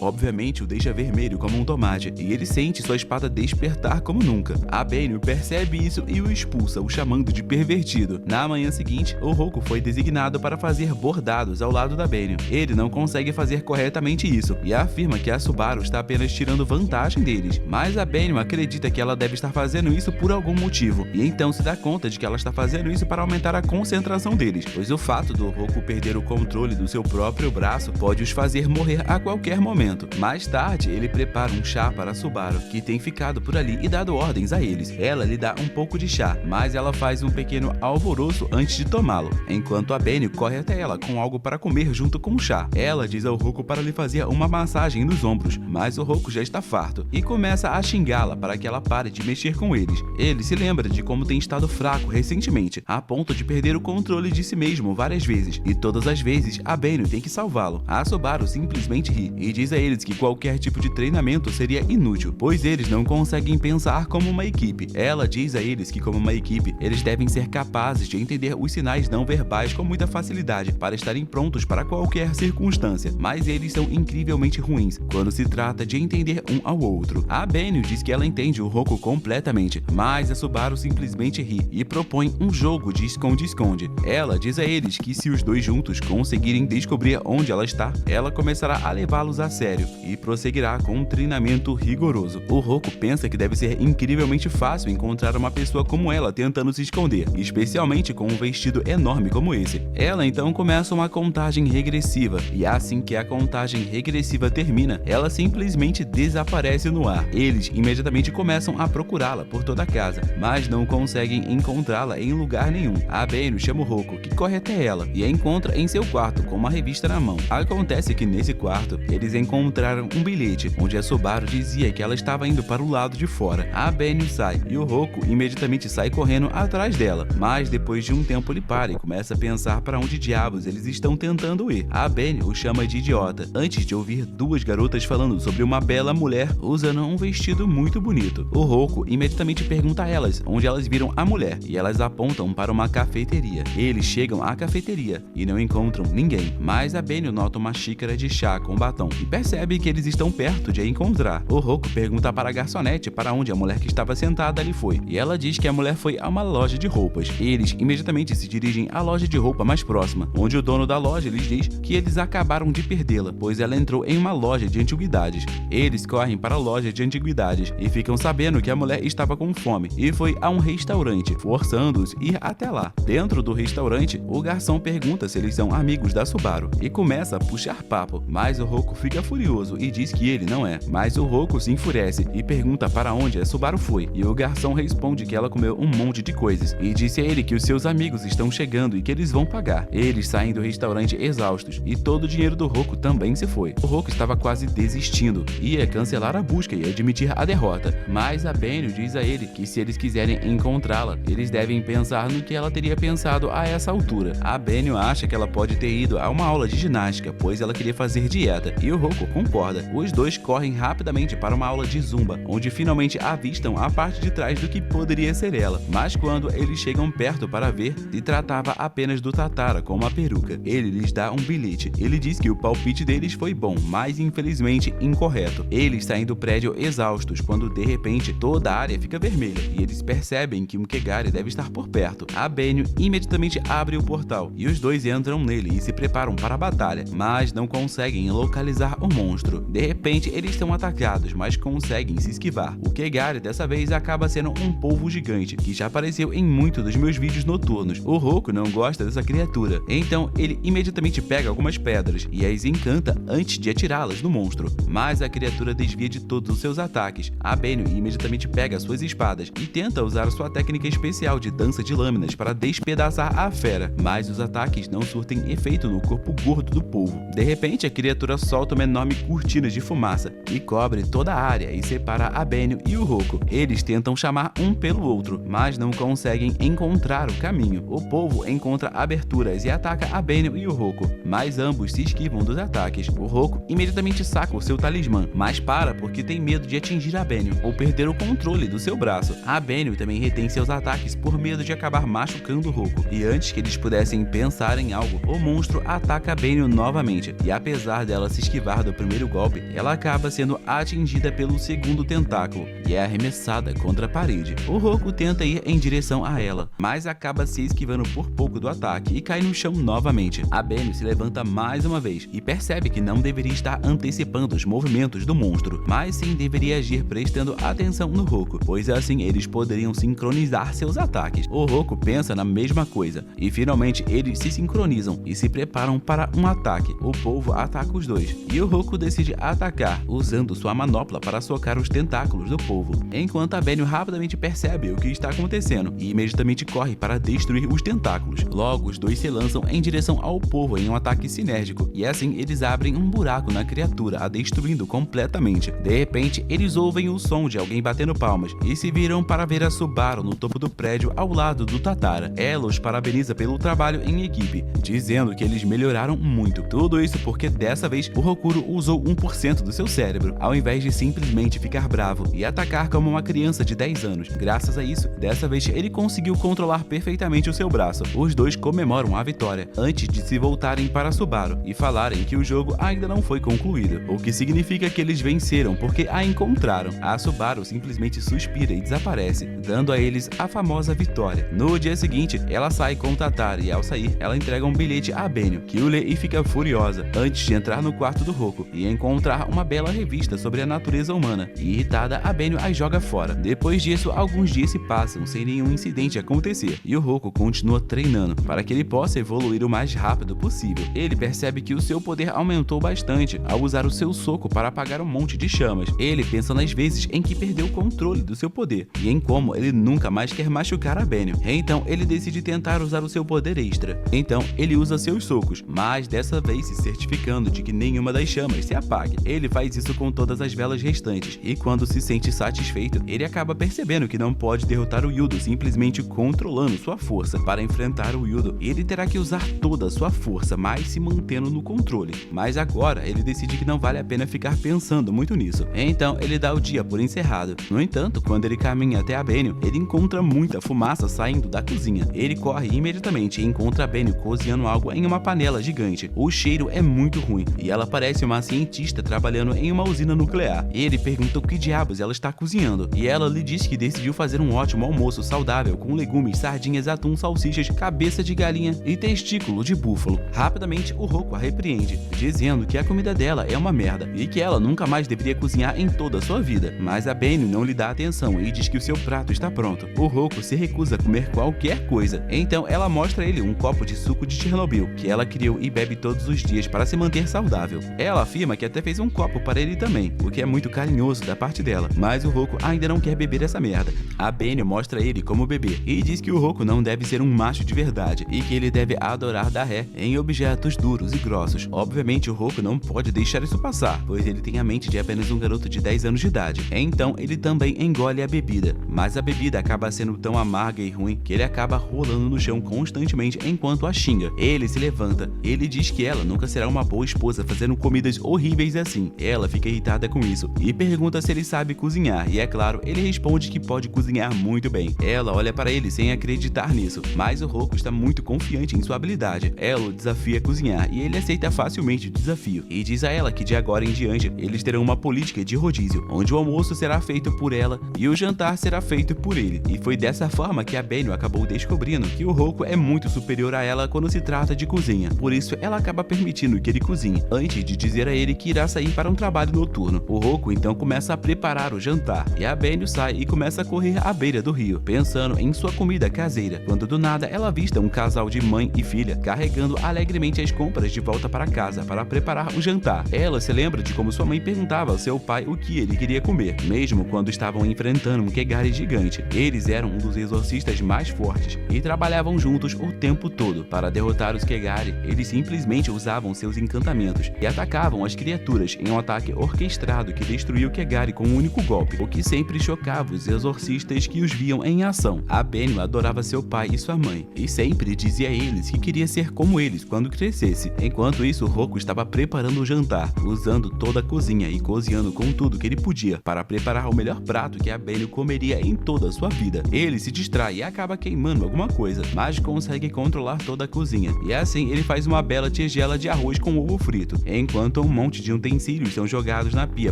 obviamente o deixa vermelho como um tomate e ele sente sua espada despertar como nunca. A Benio percebe isso e o expulsa, o chamando de pervertido. Na manhã seguinte, o Roku foi designado para fazer bordados ao lado da Benio. Ele não consegue fazer corretamente isso e afirma que a Subaru está apenas tirando vantagem deles, mas a Benio acredita que ela deve estar fazendo isso por algum motivo e então se dá conta de que ela está fazendo isso para aumentar a concentração deles, pois o fato do Roku perder o controle do seu próprio braço pode os fazer morrer a qualquer momento. Mais tarde, ele prepara um chá para a Subaru, que tem ficado por ali e dado ordens a eles. Ela lhe dá um pouco de chá, mas ela faz um pequeno alvoroço antes de tomá-lo, enquanto a Benio corre até ela com algo para comer junto com o chá. Ela diz ao Roku para lhe fazer uma massagem nos ombros, mas o Roku já está farto e começa a xingá-la para que ela pare de mexer com eles. Ele se lembra de como tem estado fraco recentemente, a ponto de perder o controle de si mesmo várias vezes, e todas as vezes a Benio tem que salvá-lo. A Subaru simplesmente ri e diz a eles que qualquer tipo de treinamento seria inútil, pois eles não conseguem pensar como uma equipe. Ela diz a eles que como uma equipe, eles devem ser capazes de entender os sinais não verbais com muita facilidade para estarem prontos para qualquer circunstância, mas eles são incrivelmente ruins quando se trata de entender um ao outro. A Benio diz que ela entende o Roku completamente, mas a Subaru simplesmente ri e propõe um jogo de esconde-esconde. Ela diz a eles que se os dois juntos conseguirem descobrir onde ela está, ela começará a levá-los a sério e prosseguirá com um treinamento rigoroso. O Roku pensa que deve ser incrivelmente fácil encontrar uma pessoa como ela tentando se esconder, especialmente com um vestido enorme como esse. Ela então começa uma contagem regressiva e assim que a contagem regressiva termina, ela simplesmente desaparece no ar. Eles imediatamente começam a procurá-la por toda a casa, mas não conseguem encontrá-la em lugar nenhum. A Benio chama o Roku, que corre até ela e a encontra em seu quarto com uma revista na mão. Acontece que nesse quarto, eles encontraram um bilhete onde a Subaru dizia que ela estava indo para o lado de fora. A Benio sai e o Roku imediatamente sai correndo atrás dela, mas depois de um tempo ele para e começa a pensar para onde diabos eles estão tentando ir. A Benio o chama de idiota, antes de ouvir duas garotas falando sobre uma bela mulher usando um vestido muito bonito. O Roku imediatamente pergunta a elas onde elas viram a mulher e elas apontam para uma cafeteria. Eles chegam à cafeteria e não encontram ninguém, mas a Benio nota uma xícara de chá com batom e percebe que eles estão perto de a encontrar. O Roku pergunta para a garçonete para onde a mulher que estava sentada ali foi e ela diz que a mulher foi a uma loja de roupas. Eles imediatamente se dirigem à loja de roupa mais próxima, onde o dono da loja lhes diz que eles acabaram de perdê-la, pois ela entrou em uma loja de antiguidades. Eles correm para a loja de antiguidades e ficam sabendo que a mulher estava com fome e foi a um restaurante, forçando-os a ir até lá. Dentro do restaurante, o garçom pergunta se eles são amigos da Subaru e começa a puxar papo, mas o Roku fica furioso e diz que ele não é. Mas o Roku se enfurece e pergunta para onde a Subaru foi, e o garçom responde que ela comeu um monte de coisas e disse a ele que os seus amigos estão chegando e que eles vão pagar. Eles saem do restaurante exaustos e todo o dinheiro do Roku também se foi. O Roku estava quase desistindo, ia cancelar a busca e admitir a derrota, mas a Benio diz a ele que se eles quiserem encontrá-la, eles devem pensar no que ela teria pensado a essa altura. A Benio acha que ela pode ter ido a uma aula de ginástica, pois ela queria fazer dieta, e o Roku concorda. Os dois correm rapidamente para uma aula de zumba, onde finalmente avistam a parte de trás do que poderia ser ela, mas quando eles chegam perto para ver, se tratava apenas do Tatara com uma peruca. Ele lhes dá um bilhete. Ele diz que o palpite deles foi bom, mas infelizmente incorreto. Eles saem do prédio exaustos quando de repente toda a área fica vermelha e eles percebem que um Kegari deve estar por perto. A Benio imediatamente abre o portal e os dois entram nele e se preparam para a batalha, mas não conseguem localizar o monstro. De repente eles são atacados, mas conseguem se esquivar. O Kegari dessa vez acaba sendo um polvo gigante que já apareceu em muitos dos meus vídeos noturnos. O Roku não gosta dessa criatura, então ele imediatamente pega algumas pedras e as encanta antes de atirá-las no monstro, mas a criatura desvia de todos os seus ataques. A Benio imediatamente pega suas espadas e tenta usar sua técnica especial de dança de lâminas para despedaçar a fera, mas os ataques não surtem efeito no corpo gordo do polvo. De repente, a criatura solta uma enorme cortina de fumaça que cobre toda a área e separa a Benio e o Roku. Eles tentam chamar um pelo outro, mas não conseguem encontrar o caminho. O polvo encontra aberturas e ataca a Benio e o Roku, mas ambos se esquivam dos ataques. O Roku imediatamente saca o seu talismã, mas para porque tem medo de atingir a Benio ou perder o controle do seu braço. A Benio também retém seus ataques por medo de acabar machucando o Roku, e antes que eles pudessem pensar em algo, o monstro ataca a Benio novamente, e apesar dela se esquivar do primeiro golpe, ela acaba sendo atingida pelo segundo tentáculo e é arremessada contra a parede. O Roku tenta ir em direção a ela, mas acaba se esquivando por pouco do ataque e cai no chão novamente. A Benio se levanta mais uma vez e percebe que não deveria estar antecipando os movimentos do monstro, mas sim deveria agir prestando atenção no Roku, pois assim eles poderiam sincronizar seus ataques. O Roku pensa na mesma coisa e finalmente eles se sincronizam e se preparam para um ataque. O polvo ataca os dois e o Roku decide atacar usando sua manopla para socar os tentáculos do polvo, enquanto a Benio rapidamente percebe o que está acontecendo e imediatamente corre para destruir os tentáculos. Logo, os dois se lançam em direção ao polvo em um ataque sinérgico e assim eles abrem um buraco na criatura, a destruindo completamente. De repente, eles ouvem o som de alguém batendo palmas e se viram para ver a Subaru no topo do prédio ao lado do Tatara. Ela os parabeniza pelo trabalho em equipe, dizendo que eles melhoraram muito. Tudo isso porque dessa vez o Rokuro usou 1% do seu cérebro, ao invés de simplesmente ficar bravo e atacar como uma criança de 10 anos. Graças a isso, dessa vez ele conseguiu controlar perfeitamente o seu braço. Os dois comemoram a vitória antes de se voltarem para Subaru e falarem que o jogo ainda não foi concluído, o que significa que eles venceram porque a encontraram. A Subaru simplesmente suspira e desaparece, dando a eles a famosa vitória. No dia seguinte, ela sai com o Tatara e ao sair, ela entrega um bilhete a Benio, que o lê e fica furiosa, antes de entrar no quarto do Roku e encontrar uma bela revista sobre a natureza humana. E irritada, a Benio a joga fora. Depois disso, alguns dias se passam sem nenhum incidente acontecer, e o Roku continua treinando para que ele possa evoluir o mais rápido possível. Ele percebe que o seu poder aumentou bastante ao usar o seu soco para apagar um monte de chamas. Ele pensa nas vezes em que perdeu o controle do seu poder e em como ele nunca mais quer machucar a Benio. Então ele decide tentar usar o seu poder extra. Então ele usa seus socos, mas dessa vez se certificando de que nenhuma das chamas se apague. Ele faz isso com todas as velas restantes e quando se sente satisfeito, ele acaba percebendo que não pode derrotar o Yudo simplesmente controlando sua força. Para enfrentar o Yudo, ele terá que usar toda a sua força, mas se mantendo no controle. Mas agora ele decide que não vale a pena ficar pensando muito nisso. Então ele dá o dia por encerrado. No entanto, quando ele caminha até a Benio, ele encontra muita fumaça saindo da cozinha. Ele corre imediatamente e encontra a Benio cozinhando algo em uma panela gigante. O cheiro é muito ruim e ela parece uma cientista trabalhando em uma usina nuclear. Ele pergunta o que diabos ela está cozinhando e ela lhe diz que decidiu fazer um ótimo almoço saudável com legumes, sardinhas, atum, salsichas, cabeça de galinha e testículo de búfalo. Rapidamente, o Roku a repreende, dizendo que a comida dela é uma merda e que ela nunca mais deveria cozinhar em toda a sua vida. Mas a Benio não lhe dá atenção e diz que o seu prato está pronto. O Roku se recusa a comer qualquer coisa, então ela mostra a ele um copo de suco de Chernobyl, que ela criou e bebe todos os dias para se manter saudável. Ela afirma que até fez um copo para ele também, o que é muito carinhoso da parte dela, mas o Roku ainda não quer beber essa merda. A Benio mostra ele como beber e diz que o Roku não deve ser um macho de verdade e que ele deve adorar dar ré em objetos duros e grossos. Obviamente o Roku não pode deixar isso passar, pois ele tem a mente de apenas um garoto de 10 anos de idade. Então ele também engole a bebida, mas a bebida acaba sendo tão amarga e ruim que ele acaba rolando no chão constantemente enquanto a xinga. Ele se levanta, ele diz que ela nunca será uma boa esposa fazendo comidas horríveis assim. Ela fica irritada com isso e pergunta se ele sabe cozinhar e é claro, ele responde que pode cozinhar muito bem. Ela olha para ele sem acreditar nisso, mas o Roku está muito confiante em sua habilidade. Ela o desafia a cozinhar e ele aceita facilmente o desafio e diz a ela que de agora em diante eles terão uma política de rodízio, onde o almoço será feito por ela e o jantar será feito por ele. E foi dessa forma que a Benio acabou descobrindo que o Roku é muito superior a ela quando se trata de cozinha. Por isso ela acaba permitindo que ele cozinhe, antes de dizer a ele que irá sair para um trabalho noturno. O Roku então começa a preparar o jantar e a Benio sai e começa a correr à beira do rio, pensando em sua comida caseira, quando do nada ela avista um casal de mãe e filha carregando alegremente as compras de volta para casa para preparar o jantar. Ela se lembra de como sua mãe perguntava ao seu pai o que ele queria comer, mesmo quando estavam enfrentando um Kegari gigante. Eles eram um dos exorcistas mais fortes e trabalhavam juntos o tempo todo. Para derrotar os Kegari, eles simplesmente usavam seus encantamentos e atacavam as criaturas em um ataque orquestrado que destruía o Kegari com um único golpe, o que sempre chocava os exorcistas que os viam em ação. A Benio adorava seu pai e sua mãe e sempre dizia a eles que queria ser como eles quando crescesse. Enquanto isso, o Roku estava preparando o jantar, usando toda a cozinha e cozinhando com tudo que ele podia para preparar o melhor prato que a Benio comeria em toda a sua vida. Ele se distrai e acaba queimando alguma coisa, mas consegue controlar toda a cozinha. E assim ele faz uma bela tigela de arroz com ovo frito, enquanto um monte de utensílios são jogados na pia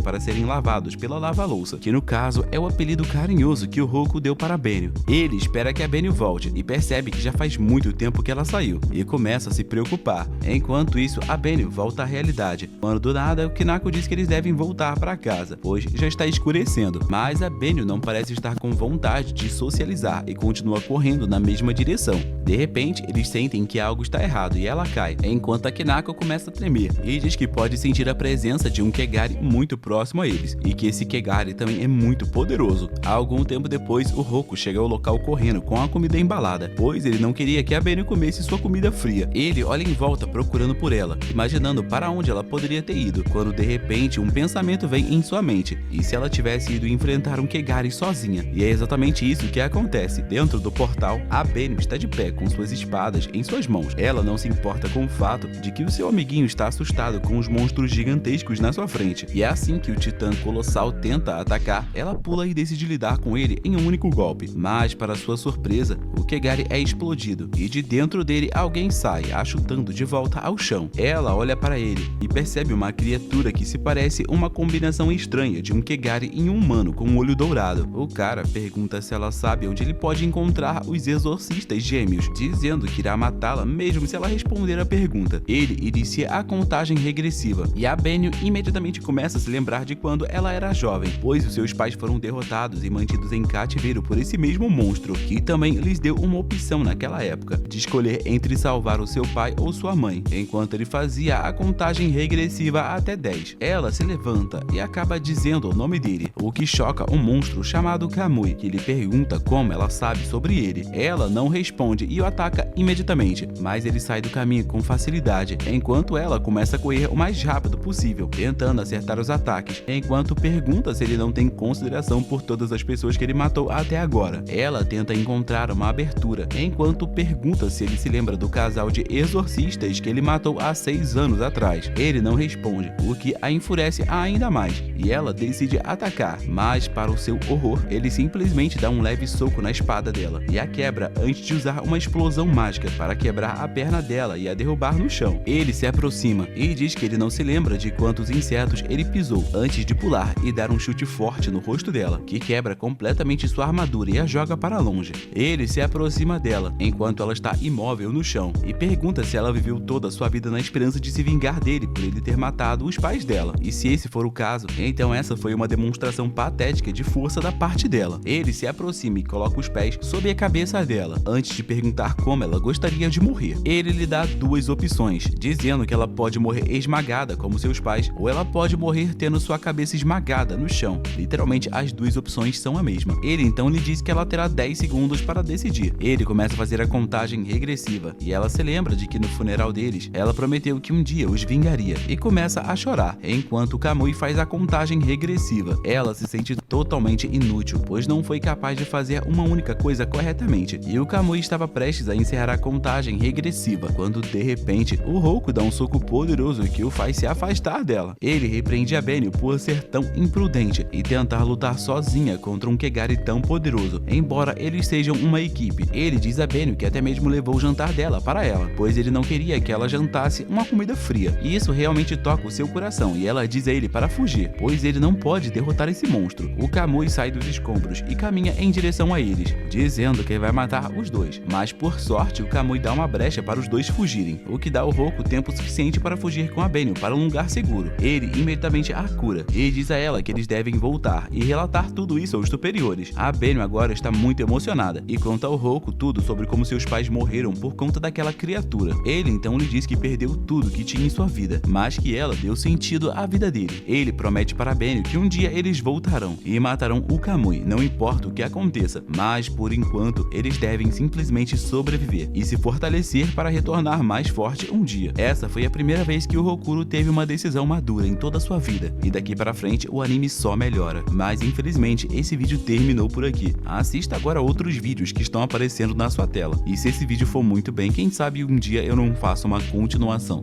para serem lavados pela lava-louça, que no caso é o apelido carinhoso que o Roku deu para a Benio. Ele espera que a Benio volte e percebe que já faz muito tempo que ela saiu e começa a se preocupar. Enquanto isso, a Benio volta à realidade, quando do nada o Kinako diz que eles devem voltar para casa, pois já está escurecendo, mas a Benio não parece estar com vontade de socializar e continua correndo na mesma direção. De repente, eles sentem que algo está errado e ela cai, enquanto a Kinako começa a tremer e diz que pode sentir a presença de um Kegari muito próximo a eles, e que esse Kegari também é muito poderoso. Algum tempo depois, o Roku chega ao local correndo com a comida embalada, pois ele não queria que a Benio comesse sua comida fria. Ele olha em volta procurando por ela, imaginando para onde ela poderia ter ido, quando de repente um pensamento vem em sua mente: e se ela tivesse ido enfrentar um Kegari sozinha? E é exatamente isso que acontece. Dentro do portal, a Benio está de pé com suas espadas em suas mãos. Ela não se importa com o fato de que o seu amiguinho está assustado com os monstros gigantescos na sua frente. E é assim que o titã colossal tenta atacar, ela pula e decide lidar com ele em um único golpe. Mas, para sua surpresa, o Kegari é explodido e de dentro dele alguém sai, a chutando de volta ao chão. Ela olha para ele e percebe uma criatura que se parece uma combinação estranha de um Kegari e um humano com um olho dourado. O cara pergunta se ela sabe onde ele pode encontrar os exorcistas gêmeos, dizendo que irá matá-la mesmo se ela responder a pergunta. Ele inicia a contagem regressiva e a Benio imediatamente começa a se lembrar de quando ela era jovem, pois os seus pais foram derrotados e mantidos em cativeiro por esse mesmo monstro, que também lhes deu uma opção naquela época, de escolher entre salvar o seu pai ou sua mãe. Enquanto ele fazia a contagem regressiva até 10, ela se levanta e acaba dizendo o nome dele, o que choca um monstro chamado Kamui, que lhe pergunta como ela sabe sobre ele. Ela não responde e o ataca imediatamente, mas ele sai do caminho com facilidade, enquanto ela começa a correr o mais rápido possível, tentando acertar os ataques, enquanto pergunta se ele não tem consideração por todas as pessoas que ele matou até agora. Ela tenta encontrar uma abertura, enquanto pergunta se ele se lembra do casal de exorcistas que ele matou há 6 anos atrás. Ele não responde, o que a enfurece ainda mais, e ela decide atacar, mas para o seu horror, ele simplesmente dá um leve soco na espada dela e a quebra antes de usar uma explosão mágica para quebrar a perna dela e a derrubar no chão. Ele se aproxima e diz que ele não se lembra de quantos insetos ele pisou antes de pular e dar um chute forte no rosto dela, que quebra completamente sua armadura e a joga para longe. Ele se aproxima dela enquanto ela está imóvel no chão e pergunta se ela viveu toda a sua vida na esperança de se vingar dele por ele ter matado os pais dela. E se esse for o caso, então essa foi uma demonstração patética de força da parte dela. Ele se aproxima e coloca os pés sob a cabeça dela, antes de perguntar como ela gostaria de morrer. Ele lhe dá duas opções, dizendo que ela pode morrer esmagada como seus pais, ou ela pode morrer tendo sua cabeça esmagada no chão. Literalmente, as duas opções são a mesma. Ele então lhe diz que ela terá 10 segundos para decidir. Ele começa a fazer a contagem regressiva, e ela se lembra de que no funeral deles, ela prometeu que um dia os vingaria, e começa a chorar, enquanto Kamui faz a contagem regressiva. Ela se sente totalmente inútil, pois não foi capaz de fazer uma única coisa corretamente, e o Kamui estava prestes a encerrar a contagem regressiva, quando de repente, o Roku dá um soco poderoso que o faz se afastar dela. Ele repreende a Benio por ser tão imprudente e tentar lutar sozinha contra um Kegari tão poderoso, embora eles sejam uma equipe. Ele diz a Benio que até mesmo levou o jantar dela para ela, pois ele não queria que ela jantasse uma comida fria, e isso realmente toca o seu coração, e ela diz a ele para fugir, pois ele não pode derrotar esse monstro. O Kamui sai dos escombros e caminha em direção a eles, dizendo que vai matar os dois, mas por sorte o Kamui dá uma brecha para os dois fugirem, o que dá ao Roku tempo suficiente para fugir com a Benio para um lugar seguro. Ele imediatamente a cura e diz a ela que eles devem voltar e relatar tudo isso aos superiores. A Benio agora está muito emocionada e conta ao Roku tudo sobre como seus pais morreram por conta daquela criatura. Ele então lhe diz que perdeu tudo que tinha em sua vida, mas que ela deu sentido à vida dele. Ele promete para Benio que um dia eles voltarão e matarão o Kamui, não importa o que aconteça, mas por enquanto eles devem simplesmente sobreviver e se fortalecer para retornar mais forte um dia. Essa foi a primeira vez que o Rokuro teve uma decisão madura em toda a sua vida, e daqui para frente o anime só melhora. Mas infelizmente esse vídeo terminou por aqui. Assista agora outros vídeos que estão aparecendo na sua tela, e se esse vídeo for muito bem, quem sabe um dia eu não faço uma continuação.